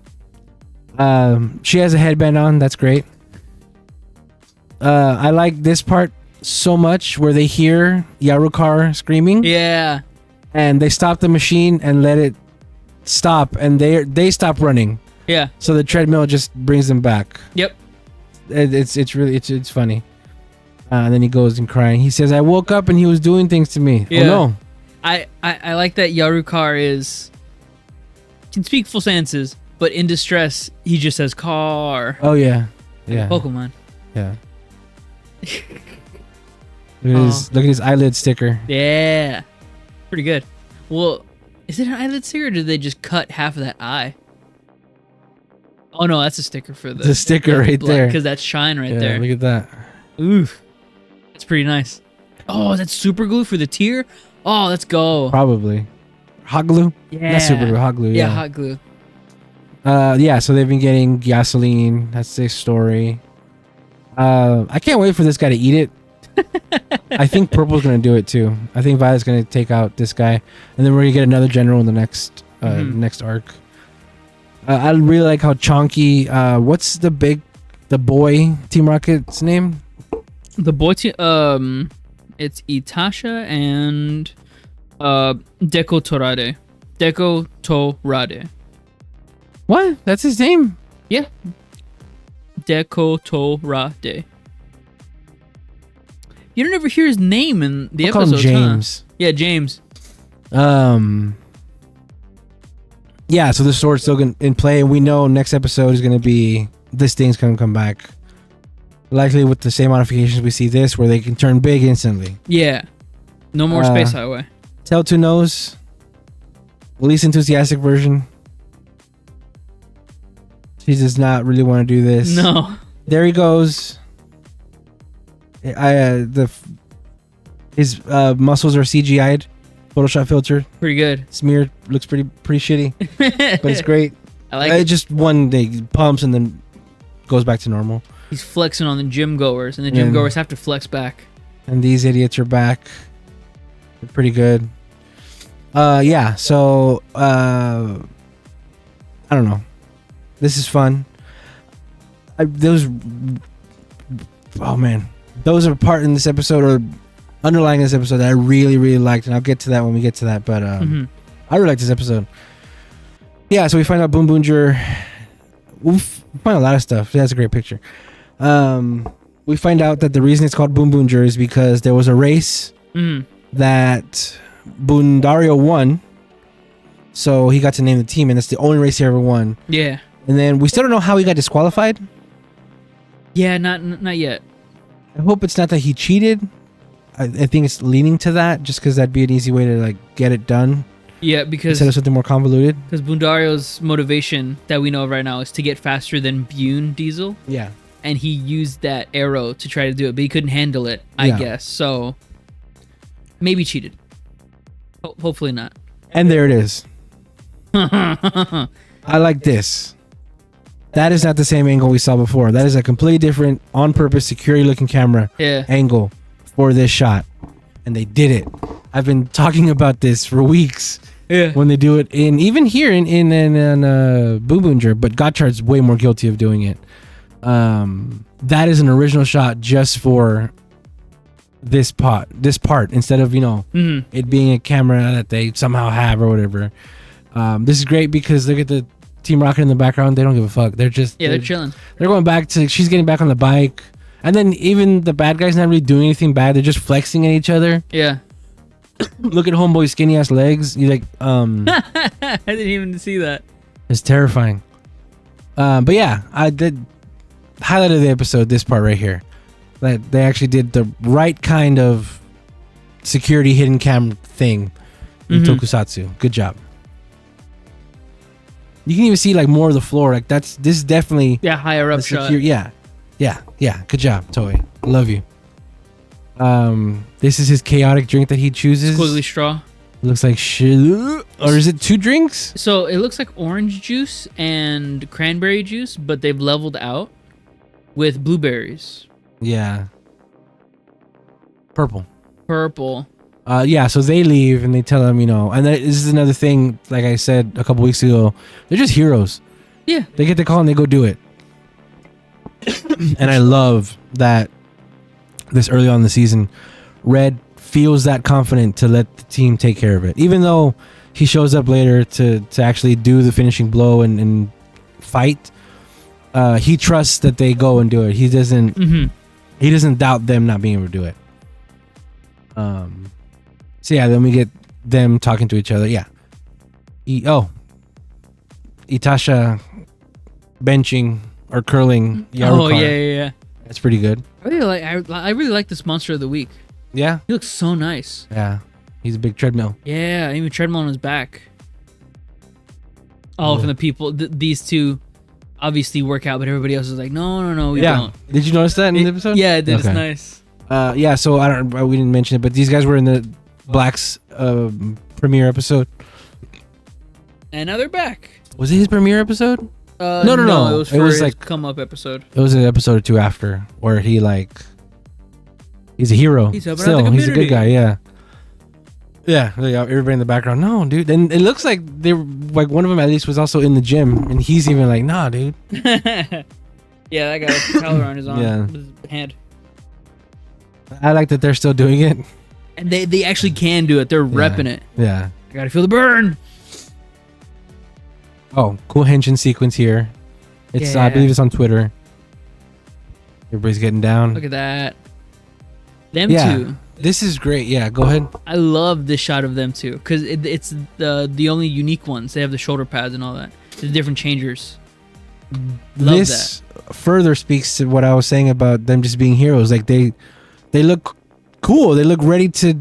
She has a headband on. That's great. I like this part so much where they hear Yarukar screaming. Yeah. And they stop the machine and let it stop, and they stop running. Yeah. So the treadmill just brings them back. Yep. It's really funny. And then he goes and crying. He says, "I woke up and he was doing things to me." Yeah. Oh no. I like that Yarukar can speak full sentences, but in distress he just says car. Oh yeah. Yeah. Pokemon. Yeah. Look at his eyelid sticker. Yeah. Pretty good. Well, is it an eyelid sticker or did they just cut half of that eye? Oh no, that's a sticker for the sticker right there. Because that's shine right there. Look at that. Oof. That's pretty nice. Oh, that's super glue for the tear? Oh, let's go. Probably. Hot glue? Yeah. Not super glue, hot glue. Yeah, hot glue. Yeah, so they've been getting gasoline. That's their story. I can't wait for this guy to eat it. I think Purple's gonna do it too. I think Violet's gonna take out this guy, and then we're gonna get another general in the next arc. I really like how Chonky. What's the boy Team Rocket's name? The boy team. It's Itasha and Deko Torade. Deko Torade. What? That's his name? Yeah. Deko Torade. You don't ever hear his name in the I'll episodes, call him James. Huh? Yeah, James. Yeah, so the story's still in play, and we know next episode is going to be this thing's going to come back. Likely with the same modifications we see this, where they can turn big instantly. Yeah. No more Space Highway. Tell2 knows. Least enthusiastic version. She does not really want to do this. No. There he goes. His muscles are CGI'd, Photoshop filter, Pretty good. smeared. Looks pretty shitty, but it's great. I like it. it. Just one day pumps and then goes back to normal. He's flexing on the gym goers, and the gym goers have to flex back. And these idiots are back. They're pretty good. Yeah. So I don't know. This is fun. Those are part in this episode or underlying this episode that I really, really liked, and I'll get to that when we get to that. But I really like this episode. Yeah, so we find out Boonboomger. We find a lot of stuff. That's a great picture. We find out that the reason it's called Boonboomger is because there was a race that Bundario won, so he got to name the team, and that's the only race he ever won. Yeah. And then we still don't know how he got disqualified. Yeah, not yet. I hope it's not that he cheated. I think it's leaning to that, just because that'd be an easy way to like get it done. Yeah, because instead of something more convoluted. Because Bundario's motivation that we know of right now is to get faster than Bune Diesel. Yeah. And he used that arrow to try to do it, but he couldn't handle it, I guess. So maybe cheated. Hopefully not. And there it is. I like this. That is not the same angle we saw before. That is a completely different, on purpose, security looking camera angle for this shot. And they did it. I've been talking about this for weeks. Yeah. When they do it even here in Boonboomger, but Gotchard's way more guilty of doing it. That is an original shot just for this part instead of it being a camera that they somehow have or whatever. This is great because look at the Team Rocket in the background. They don't give a fuck. They're just they're chilling. They're going back to she's getting back on the bike, and then even the bad guy's not really doing anything bad. They're just flexing at each other. Yeah. Look at homeboy's skinny ass legs. You like I didn't even see that. It's terrifying. But yeah, I did highlight of the episode. This part right here, that they actually did the right kind of security hidden cam thing in Tokusatsu. Good job. You can even see like more of the floor. Like this is definitely higher up shot. Yeah. Good job, Toei. Love you. This is his chaotic drink that he chooses. Squiggly straw. Looks like shit. Or is it 2 drinks? So it looks like orange juice and cranberry juice, but they've leveled out with blueberries. Yeah. Purple. So they leave and they tell him, and this is another thing, like I said a couple weeks ago, they're just heroes. Yeah. They get the call and they go do it. And I love that this early on in the season, Red feels that confident to let the team take care of it. Even though he shows up later to actually do the finishing blow and fight, he trusts that they go and do it. He doesn't doubt them not being able to do it. So yeah, then we get them talking to each other. Yeah. Itasha benching or curling Yarokar. Oh yeah. That's pretty good. I really like this monster of the week. Yeah. He looks so nice. Yeah. He's a big treadmill. Yeah, even treadmill on his back. All from the people. These two obviously work out, but everybody else is like, no, we don't. Did you notice that in the episode? Yeah, it did. Okay. It's nice. So we didn't mention it, but these guys were in the Black's premiere episode. And now they're back. Was it his premiere episode? No. It was his like come up episode. It was an episode or two after where he's a hero. He's a good guy. Yeah. Yeah, everybody in the background. No, dude. And it looks like they were, like one of them at least was also in the gym, and he's even like, nah, dude. Yeah, that guy with the collar on his arm. Yeah. His hand. I like that they're still doing it. And they actually can do it. They're repping it. Yeah. I gotta feel the burn. Oh, cool henshin sequence here. It's I believe it's on Twitter. Everybody's getting down. Look at that. Them two. This is great. Yeah, go ahead. I love this shot of them two because it's the only unique ones. They have the shoulder pads and all that. The different changers. Love this further speaks to what I was saying about them just being heroes. Like they look cool. They look ready to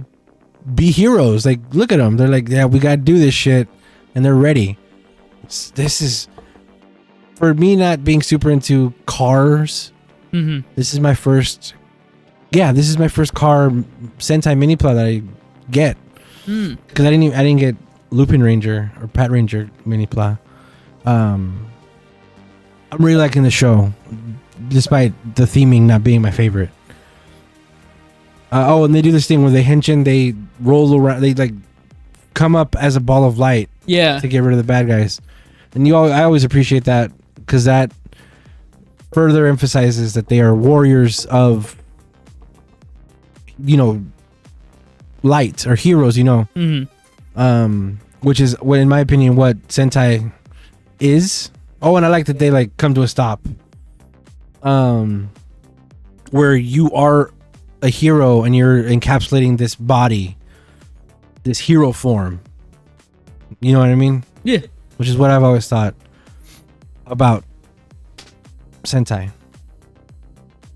be heroes. Like look at them. They're like, yeah, we gotta do this shit, and they're ready. This is for me not being super into cars. This is my first. Yeah, this is my first car Sentai mini pla that I get because I didn't get Lupin Ranger or Pat Ranger mini pla. I'm really liking the show, despite the theming not being my favorite. And they do this thing where they roll around, they like come up as a ball of light, to get rid of the bad guys, and I always appreciate that because that further emphasizes that they are warriors of, light or heroes, which is what, in my opinion, what Sentai is. Oh, and I like that they like come to a stop, where you are a hero and you're encapsulating this body, this hero form. You know what I mean? Yeah. Which is what I've always thought about Sentai.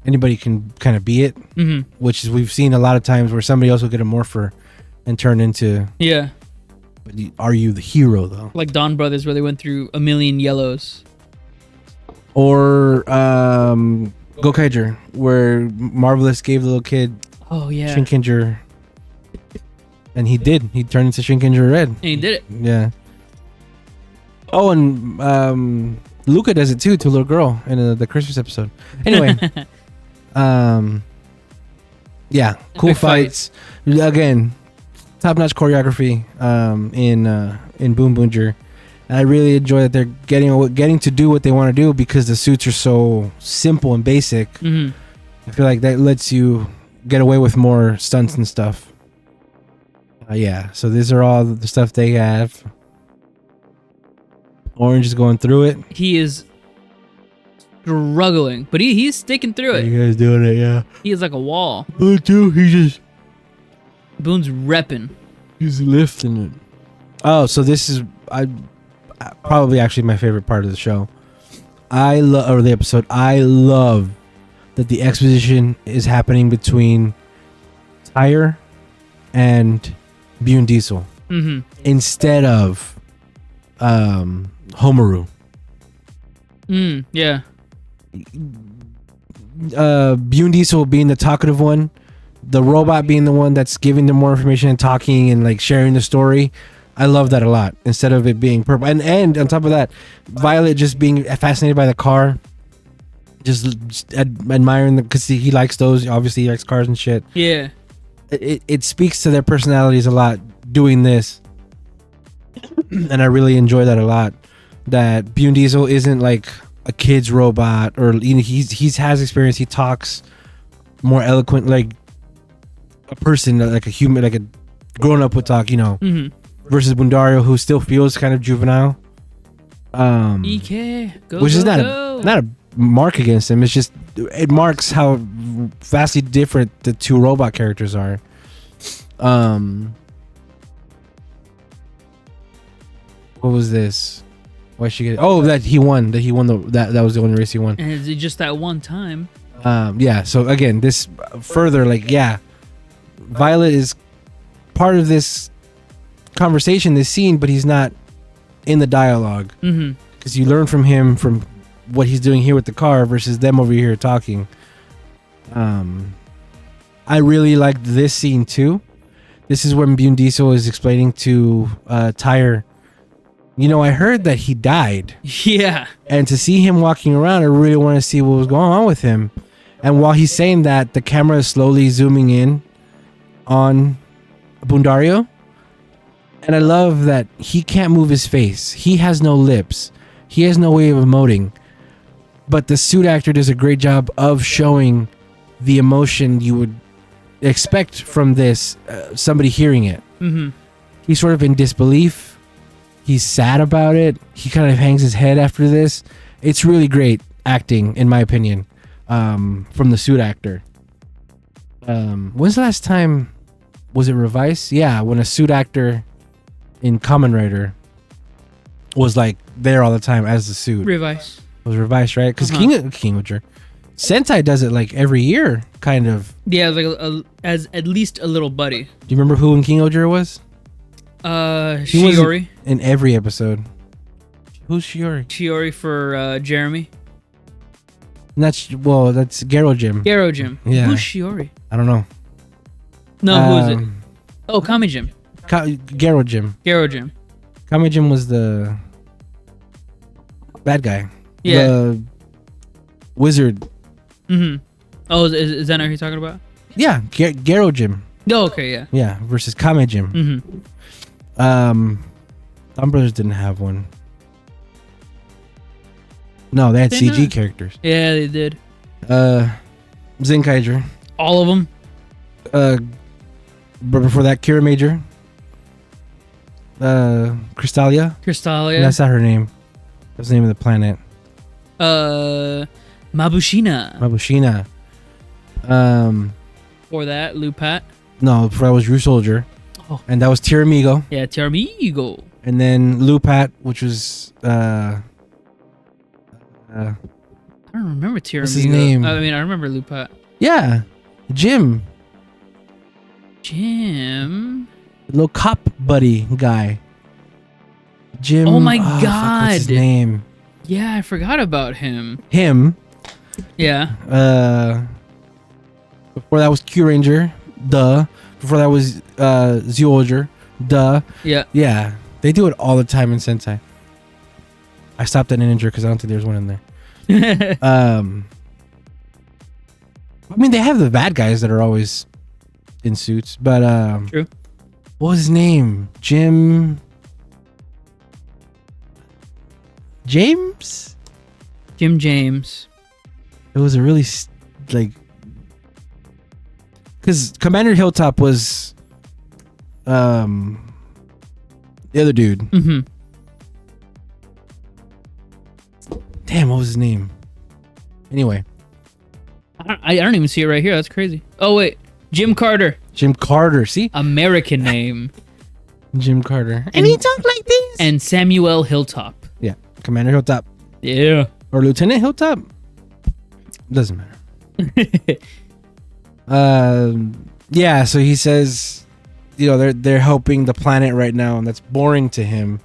Anybody can kind of be it, which is we've seen a lot of times where somebody else will get a morpher and turn into. Yeah. But are you the hero though? Like Dawn Brothers, where they went through a million yellows. Or Gotchard, where Marvelous gave the little kid Shinkenger, and he did. He turned into Shinkenger Red. And he did it. Yeah. Oh, and Luca does it too to a little girl in the Christmas episode. Anyway, yeah, cool fights. Again, top-notch choreography in Boonboomger. And I really enjoy that they're getting to do what they want to do because the suits are so simple and basic. Mm-hmm. I feel like that lets you get away with more stunts and stuff. Yeah, so these are all the stuff they have. Orange is going through it. He is struggling, but he's sticking through it. You guys doing it, yeah. He is like a wall. Boon too. He's repping. He's lifting it. Oh, so this is probably actually my favorite part of the show. Or the episode. I love that the exposition is happening between Tyre and Bune Diesel instead of Homaru. Yeah. Bune Diesel being the talkative one, the robot being the one that's giving them more information and talking and like sharing the story. I love that a lot instead of it being purple. And on top of that, Violet just being fascinated by the car, just admiring them because he likes those. Obviously, he likes cars and shit. Yeah. It speaks to their personalities a lot doing this. And I really enjoy that a lot. That Bune Diesel isn't like a kid's robot, or he has experience. He talks more eloquent, like a person, like a human, like a grown up would talk. Versus Bundario, who still feels kind of juvenile. EK, which is not a mark against him. It's just it marks how vastly different the two robot characters are. What was this? Why she get? Oh, that he won. That was the only race he won. And it's just that one time. Yeah. So again, this further, Violet is part of this conversation, this scene, but he's not in the dialogue because you learn from him from what he's doing here with the car versus them over here talking. I really liked this scene too. This is when Bune Diesel is explaining to Tyre, I heard that he died. Yeah. And to see him walking around, I really want to see what was going on with him. And while he's saying that, the camera is slowly zooming in on Bundario. And I love that he can't move his face. He has no lips. He has no way of emoting. But the suit actor does a great job of showing the emotion you would expect from this, somebody hearing it. He's sort of in disbelief. He's sad about it. He kind of hangs his head after this. It's really great acting, in my opinion, from the suit actor. When's the last time? Was it Revice? Yeah, when a suit actor in Kamen Rider was like there all the time as the suit. Revice. It was Revice, right? Because Kingoger. Sentai does it like every year, kind of. Yeah, like as at least a little buddy. Do you remember who in Kingoger was? Shiori. In every episode. Who's Shiori? Shiori for Jeremy. That's Garo Jim. Garo Jim. Yeah. Who's Shiori? I don't know. No, who is it? Oh, Kame Jim. Garo Jim. Garo Jim. Kame Jim was the bad guy. Yeah. The wizard. Oh, is that what you're talking about? Yeah, Garo Jim. Oh, okay, yeah. Yeah, versus Kame Jim. Thumb Brothers didn't have one. No, they had CG characters. Yeah, they did. Zenkaiger. All of them. But before that, Kira Major. Crystalia. That's not her name. That's the name of the planet. Mabushina. For that, Lupat. No, before that was Rue Soldier. Oh. And that was Tiramigo. Yeah, Tiramigo. And then Lupat, which was I don't remember Tiramigo. What's his name? I mean, I remember Lupat. Yeah. Jim. The little cop buddy guy. Jim. Oh my fuck, God. what's his name? Yeah, I forgot about him. Him. Yeah. Before that was Q Ranger. Duh. Before that was Zyuohger. Duh. Yeah. Yeah. They do it all the time in Sentai. I stopped at Ninja because I don't think there's one in there. I mean, they have the bad guys that are always in suits, but True. what was his name? James? Jim James. It was a really like, because Commander Hilltop was the other dude. Mm-hmm. Damn, what was his name? Anyway, I don't even see it right here. That's crazy. Oh wait, Jim Carter. Jim Carter. See, American name. Jim Carter. And he talked like this. And Samuel Hilltop. Yeah, Commander Hilltop Yeah. or Lieutenant Hilltop. Doesn't matter. Yeah. So he says, they're helping the planet right now, and that's boring to him.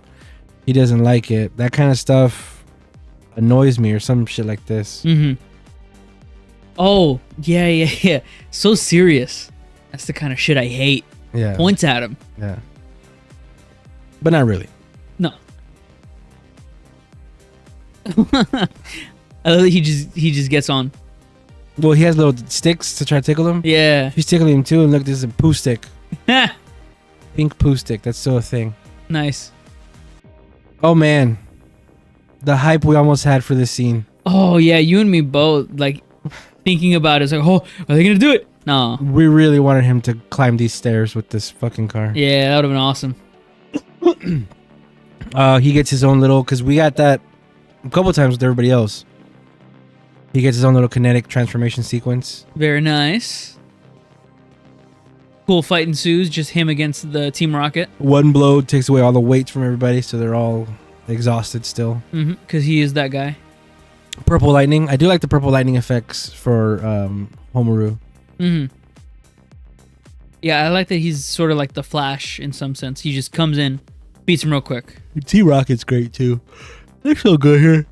He doesn't like it. That kind of stuff annoys me, or some shit like this. Mm-hmm. Oh yeah. So serious. That's the kind of shit I hate. Yeah. Points at him. Yeah. But not really. No. He just gets on. Well, he has little sticks to try to tickle him. Yeah. He's tickling him too, and look, this is a poo stick. Pink poo stick. That's still a thing. Nice. Oh man, the hype we almost had for this scene. Oh yeah, you and me both. Like thinking about it, it's like, oh, are they gonna do it? No. We really wanted him to climb these stairs with this fucking car. Yeah, that would have been awesome. He gets his own little, because we got that a couple times with everybody else. He gets his own little kinetic transformation sequence. Very nice. Cool fight ensues, just him against the Team Rocket. One blow takes away all the weights from everybody, so they're all exhausted still. Because he is that guy. Purple lightning. I do like the purple lightning effects for Homaru. Yeah, I like that he's sort of like the Flash in some sense. He just comes in, beats him real quick. T-Rocket's great too. They're so good here.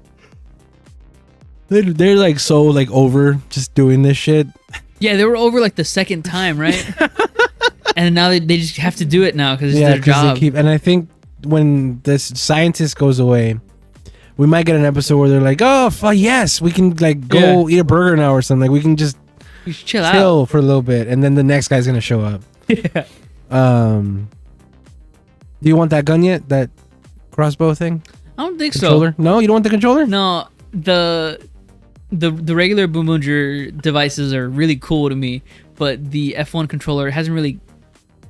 They're like so like over just doing this shit. Yeah, they were over like the second time, right? And now they just have to do it now because it's their job. And I think when this scientist goes away, we might get an episode where they're like, oh, yes, we can like go eat a burger now or something. Like we can just chill out for a little bit, and then the next guy's gonna show up. Yeah. Do you want that gun yet? That crossbow thing? I don't think controller? so. No, you don't want the controller? No, the regular Boonboomger devices are really cool to me, but the F1 controller hasn't really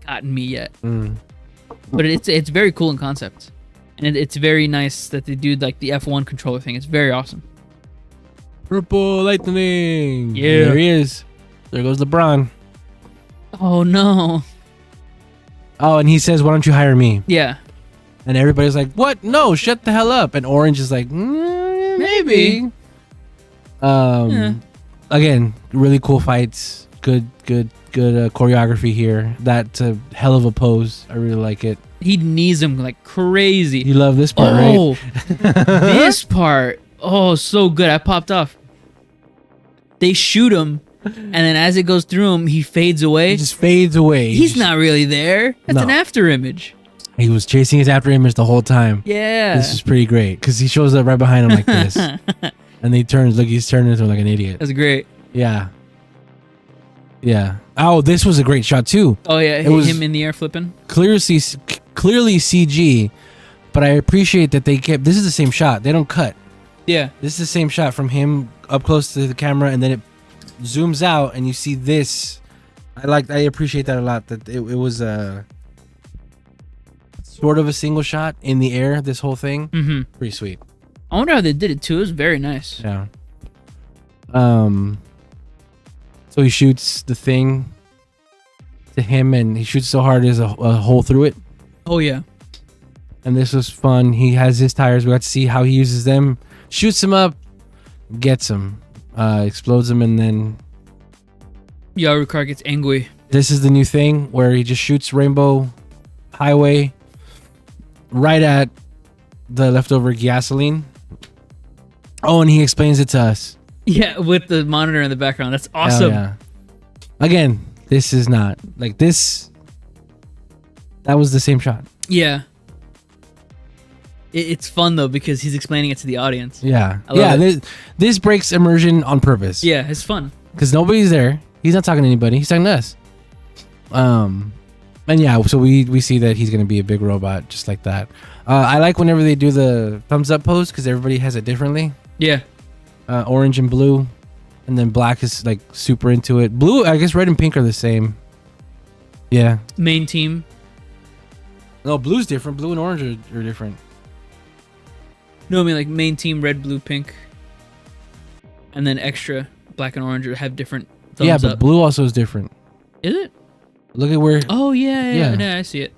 gotten me yet. But it's very cool in concept, and it's very nice that they do like the F1 controller thing. It's very awesome. Purple lightning. Yeah, there he is. There goes LeBron. Oh no. Oh, and he says, "Why don't you hire me?" Yeah. And everybody's like, "What? No, shut the hell up!" And Orange is like, "Maybe." Again, really cool fights. Good choreography here. That's a hell of a pose. I really like it. He knees him like crazy. You love this part, right? This part. Oh, so good. I popped off. They shoot him, and then as it goes through him, he fades away. He just fades away. He's not really there. That's an after image. He was chasing his after image the whole time. Yeah. This is pretty great because he shows up right behind him like this. And he turns, look, he's turning into like an idiot. That's great. Yeah. Yeah. Oh, this was a great shot too. Oh yeah, it was him in the air flipping. Clearly CG, but I appreciate that they kept, this is the same shot. They don't cut. Yeah. This is the same shot from him up close to the camera, and then it zooms out and you see this. I appreciate that a lot, that it was sort of a single shot in the air, this whole thing. Pretty sweet. I wonder how they did it too. It was very nice. Yeah. So he shoots the thing to him, and he shoots so hard there's a hole through it. Oh yeah. And this was fun. He has his tires. We got to see how he uses them. Shoots him up, gets him, explodes him, and then Yarukar gets angry. This is the new thing where he just shoots Rainbow Highway right at the leftover gasoline. Oh, and he explains it to us. Yeah, with the monitor in the background. That's awesome. Yeah. Again, this is not like this. That was the same shot. Yeah. It's fun though because he's explaining it to the audience. Yeah. I love it. This breaks immersion on purpose. Yeah, it's fun. Because nobody's there. He's not talking to anybody. He's talking to us. And yeah, so we see that he's gonna be a big robot just like that. I like whenever they do the thumbs up pose because everybody has it differently. Yeah. Orange and blue, and then black is like super into it. Blue, I guess red and pink are the same. Yeah. Main team. No, blue's different. Blue and orange are different. No, I mean like main team, red, blue, pink. And then extra, black and orange have different thumbs yeah, but up. blue also is different. Is it? Look at where... Oh, yeah, I see it.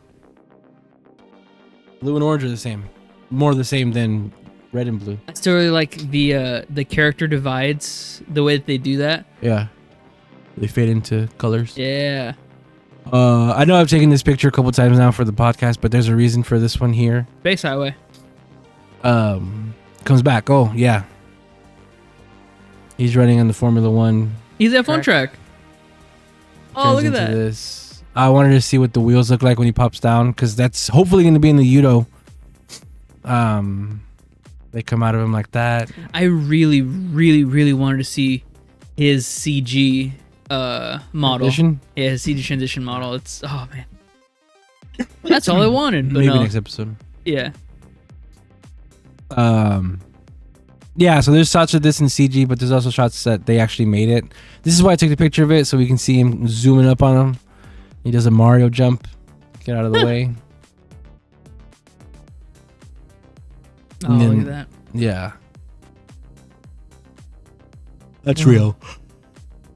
Blue and orange are the same. More the same than red and blue. I still really like the character divides, the way that they do that. Yeah. They fade into colors. Yeah. I know I've taken this picture a couple times now for the podcast, but there's a reason for this one here. Space Highway. Comes back. Oh, yeah. He's running on the Formula One. He's F1 track. Oh, look at Turns into that. This. I wanted to see what the wheels look like when he pops down, because that's hopefully going to be in the Yudo. They come out of him like that. I really, really, really wanted to see his CG model. Transition? Yeah, his CG transition model. It's, oh man. That's all I wanted. But Maybe no. next episode. Yeah. Yeah, so there's shots of this in CG, but there's also shots that they actually made it. This is why I took the picture of it, so we can see him zooming up on him. He does a Mario jump. Get out of the way. Oh, look at that. Yeah. That's real.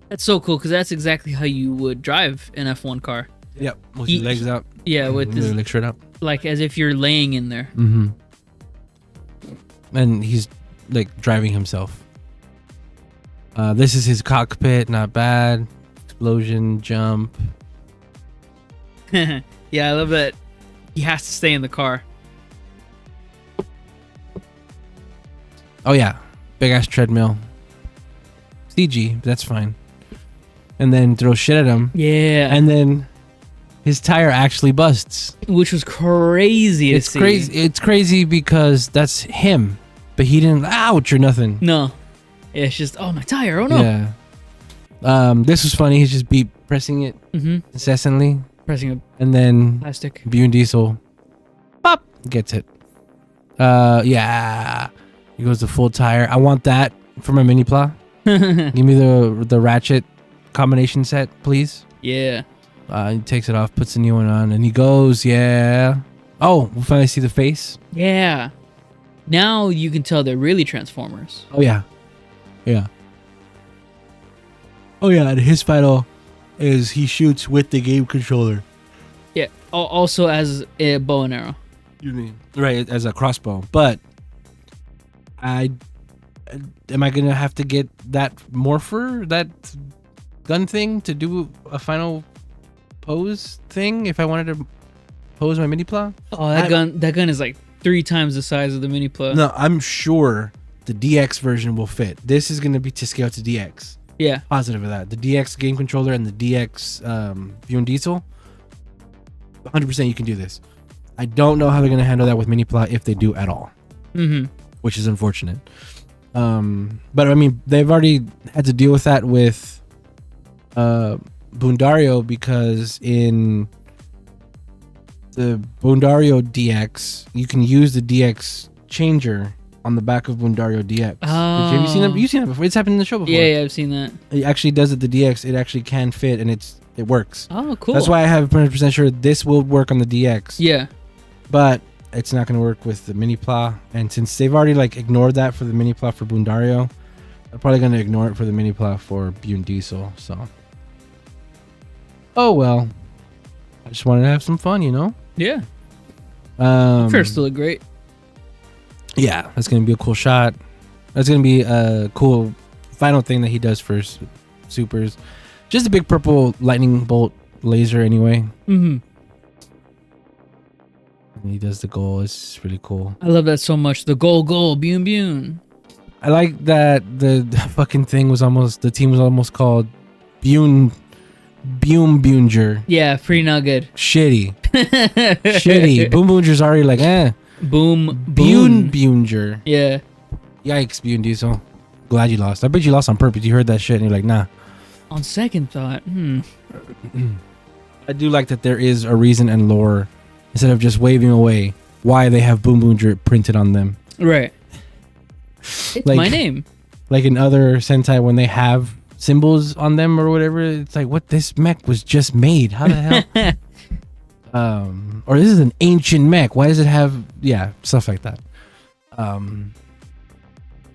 That's so cool because that's exactly how you would drive an F1 car. Yep. With your legs out. Yeah, with your his, legs straight up. like as if you're laying in there. Mm-hmm. And he's like driving himself. This is his cockpit. Not bad. Explosion, jump. Yeah, I love that. He has to stay in the car. Oh yeah, big ass treadmill. CG, that's fine. And then throw shit at him. Yeah, And then his tire actually busts. which was crazy to see. Crazy. It's crazy because that's him, but he didn't ouch or nothing. No, yeah, it's just my tire. Oh no. Yeah. This was funny. He's just pressing it incessantly, Pressing a and then plastic. Bune Diesel, pop, gets it. Yeah. He goes to full tire. I want that for my mini plow. Give me the ratchet combination set, please. Yeah. He takes it off, puts a new one on, and he goes, yeah. Oh, we finally see the face. Yeah. Now you can tell they're really Transformers. Oh, yeah. Yeah. Oh, yeah, and his final is he shoots with the game controller. Yeah. Also as a bow and arrow. You mean? Right, as a crossbow. But am I going to have to get that morpher, that gun thing to do a final pose thing if I wanted to pose my mini plow? Oh, that gun is like 3 times the size of the mini plow. No, I'm sure the DX version will fit. This is going to be to scale to DX. Yeah. Positive of that. The DX game controller and the DX Bune Diesel, 100% you can do this. I don't know how they're going to handle that with mini plow if they do at all. Mm-hmm. Which is unfortunate. But I mean, they've already had to deal with that with Bundario, because in the Bundario DX, you can use the DX changer on the back of Bundario DX. Oh. Have you seen that? You've seen it before. It's happened in the show before. Yeah, I've seen that. It actually does it. The DX, it actually can fit, and it works. Oh, cool. That's why I have 100% sure this will work on the DX. Yeah. But it's not going to work with the mini plow, and since they've already like ignored that for the mini plow for Bundario, they're probably going to ignore it for the mini plow for Bune Diesel. So, oh well, I just wanted to have some fun, you know. Yeah. Sure, still look great. Yeah, that's going to be a cool shot. That's going to be a cool final thing that he does for supers. Just a big purple lightning bolt laser, anyway. Mm-hmm. And he does the goal. It's really cool. I love that so much. The goal, Boon Boon. I like that the fucking thing was almost, the team was almost called Boonboomger. Yeah, pretty not good. Shitty. Shitty. Boonboomger's already like, Boom. Boonboomger. Yeah. Yikes, Boon Diesel. Glad you lost. I bet you lost on purpose. You heard that shit and you're like, nah. On second thought, I do like that there is a reason and lore instead of just waving away why they have Boonboomger printed on them. Right. It's Like- my name. Like in other Sentai, when they have symbols on them or whatever, it's like, what, this mech was just made. How the hell? Or this is an ancient mech. Why does it have, yeah, stuff like that.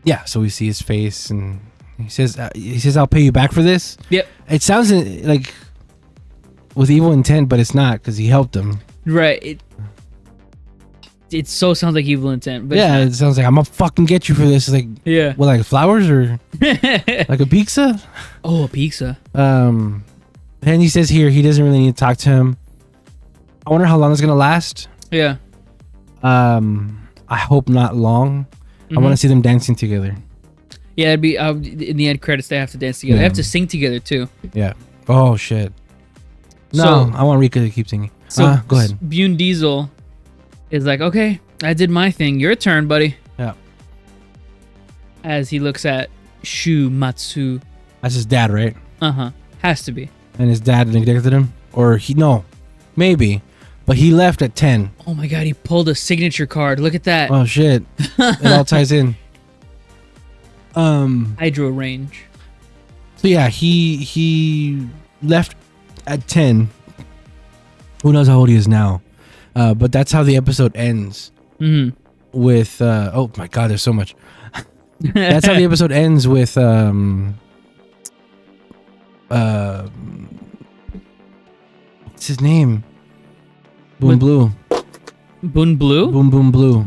Yeah, so we see his face and he says, I'll pay you back for this. Yep. It sounds like with evil intent, but it's not because he helped him. Right. It so sounds like evil intent. But Yeah, it sounds like I'm gonna fucking get you for this. It's like, yeah. what, like flowers or like a pizza? Oh, a pizza. And he says here he doesn't really need to talk to him. I wonder how long it's gonna last. Yeah. I hope not long. I want to see them dancing together. Yeah, it'd be in the end credits. They have to dance together. They Yeah. have to sing together too. Yeah. Oh shit. No, So- I want Rika to keep singing. So Go ahead. Boon Diesel is like, okay, I did my thing. Your turn, buddy. Yeah. As he looks at Shu Matsu. That's his dad, right? Has to be. And his dad neglected him, or maybe, but he left at 10. Oh my god, he pulled a signature card. Look at that. Oh shit. It all ties in. Hydro range. So yeah, he left at 10. Who knows how old he is now? But that's how the episode ends. With oh my god, there's so much. That's how the episode ends with what's his name? Boom Blue. Boon Blue? Boom Boom Blue.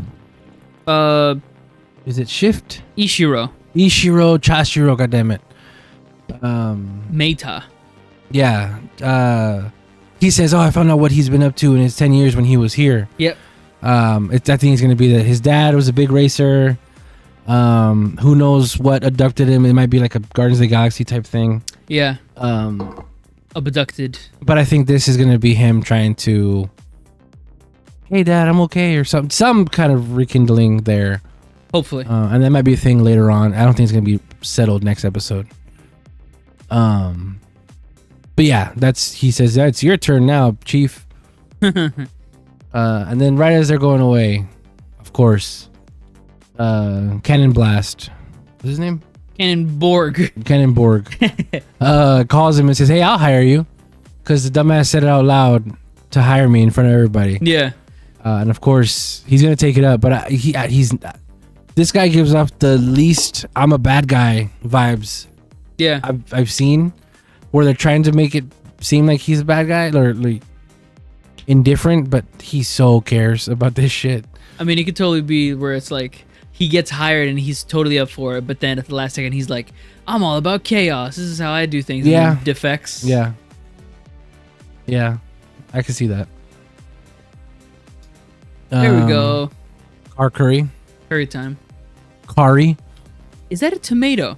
Is it Shift? Ishiro. Ishiro Chashiro, goddammit. Meita. Yeah. He says, I found out what he's been up to in his 10 years when he was here. Yep. I think it's going to be that his dad was a big racer. Who knows what abducted him? It might be like a Guardians of the Galaxy type thing. Yeah. Abducted. But I think this is going to be him trying to, hey dad, I'm okay, or some kind of rekindling there. Hopefully. And that might be a thing later on. I don't think it's going to be settled next episode. But yeah, he says, it's your turn now, Chief. And then right as they're going away, of course, Cannon Blast, what's his name? Cannonborg calls him and says, hey, I'll hire you, because the dumbass said it out loud to hire me in front of everybody. Yeah. And of course he's gonna take it up, but he's this guy gives off the least I'm a bad guy vibes Yeah. I've seen, where they're trying to make it seem like he's a bad guy or like indifferent, but he so cares about this shit. I mean, it could totally be where it's like he gets hired and he's totally up for it, but then at the last second he's like, I'm all about chaos. This is how I do things. Yeah. And then defects. Yeah, I can see that. There we go. Car curry. Curry time. Curry. Is that a tomato?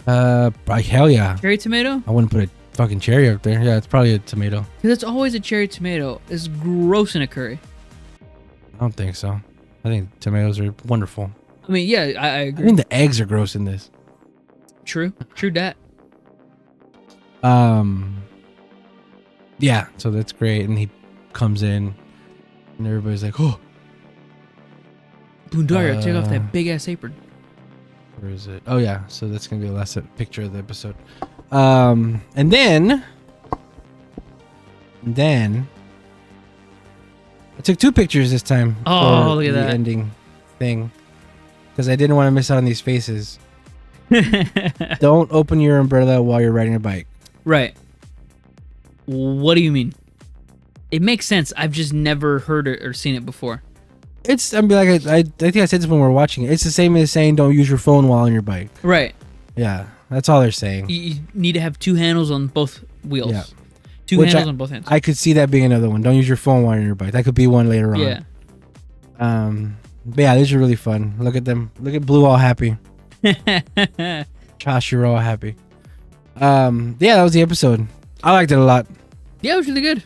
Hell yeah. Cherry tomato? I wouldn't put a fucking cherry up there. Yeah, it's probably a tomato. Because it's always a cherry tomato. It's gross in a curry. I don't think so. I think tomatoes are wonderful. I mean, yeah, I I agree. think the eggs are gross in this. True that. Yeah, so that's great. And he comes in and everybody's like, oh, Boondaria, take off that big ass apron. where is it? Oh yeah, so that's gonna be the last picture of the episode. And then I took 2 pictures this time. Oh, for look at the that. ending thing, because I didn't want to miss out on these faces. Don't open your umbrella while you're riding a bike. Right. What do you mean? It makes sense. I've just never heard it or seen it before. It's, I mean, like I think I said this when we were watching it. It's the same as saying don't use your phone while on your bike. Right. Yeah, that's all they're saying. You need to have 2 handles on both wheels. Yeah. Two Which handles on both hands. I could see that being another one. Don't use your phone while you're on your bike. That could be one later on. Yeah. But yeah, these are really fun. Look at them. Look at Blue all happy. Josh, you're all happy. Yeah, that was the episode. I liked it a lot. Yeah, it was really good.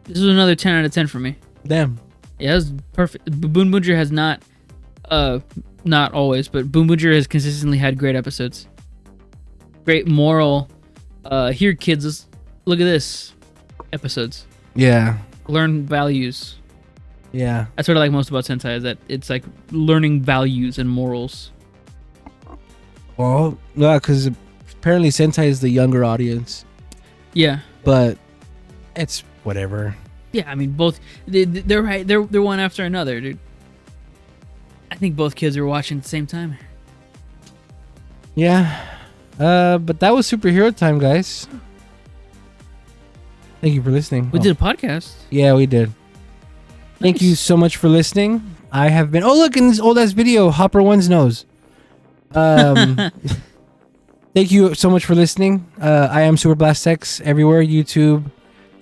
This was another 10 out of 10 for me. Damn. Yeah, it was perfect. Boonboomger has not always, but Boonboomger has consistently had great episodes. Great moral. Here, kids, look at this. Episodes. Yeah. Learn values. Yeah. That's what I like most about Sentai, is that it's like learning values and morals. Well, no, because apparently Sentai is the younger audience. Yeah. But it's whatever. Yeah, I mean, both they're right. They're one after another, dude. I think both kids were watching at the same time. Yeah. But that was superhero time, guys. Thank you for listening. We did a podcast. Yeah, we did. Thank you so much for listening. I have been. Oh, look, in this old ass video, Hopper One's nose. Thank you so much for listening. I am Super Blastex everywhere: YouTube,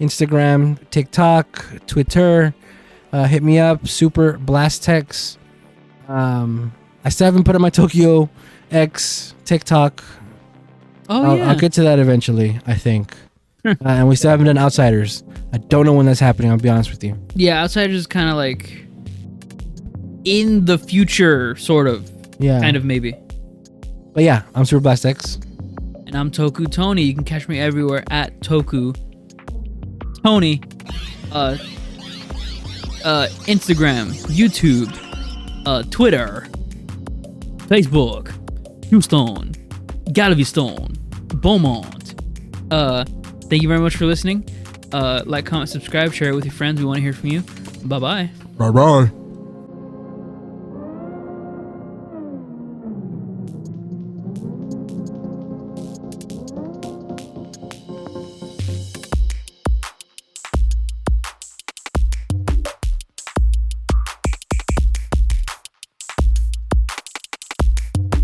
Instagram, TikTok, Twitter. Hit me up, Super Blastex. I still haven't put on my Tokyo X TikTok. Yeah. I'll get to that eventually, I think. And we still haven't done Outsiders. I don't know when that's happening, I'll be honest with you. Yeah, Outsiders is kind of like in the future, sort of. Yeah. Kind of, maybe. But yeah, I'm Super Blast X. And I'm Toku Tony. You can catch me everywhere at Toku Tony. Instagram, YouTube, Twitter, Facebook, Houston, Galveston, Beaumont. Thank you very much for listening. Like, comment, subscribe, share it with your friends. We want to hear from you. Bye-bye. Bye-bye.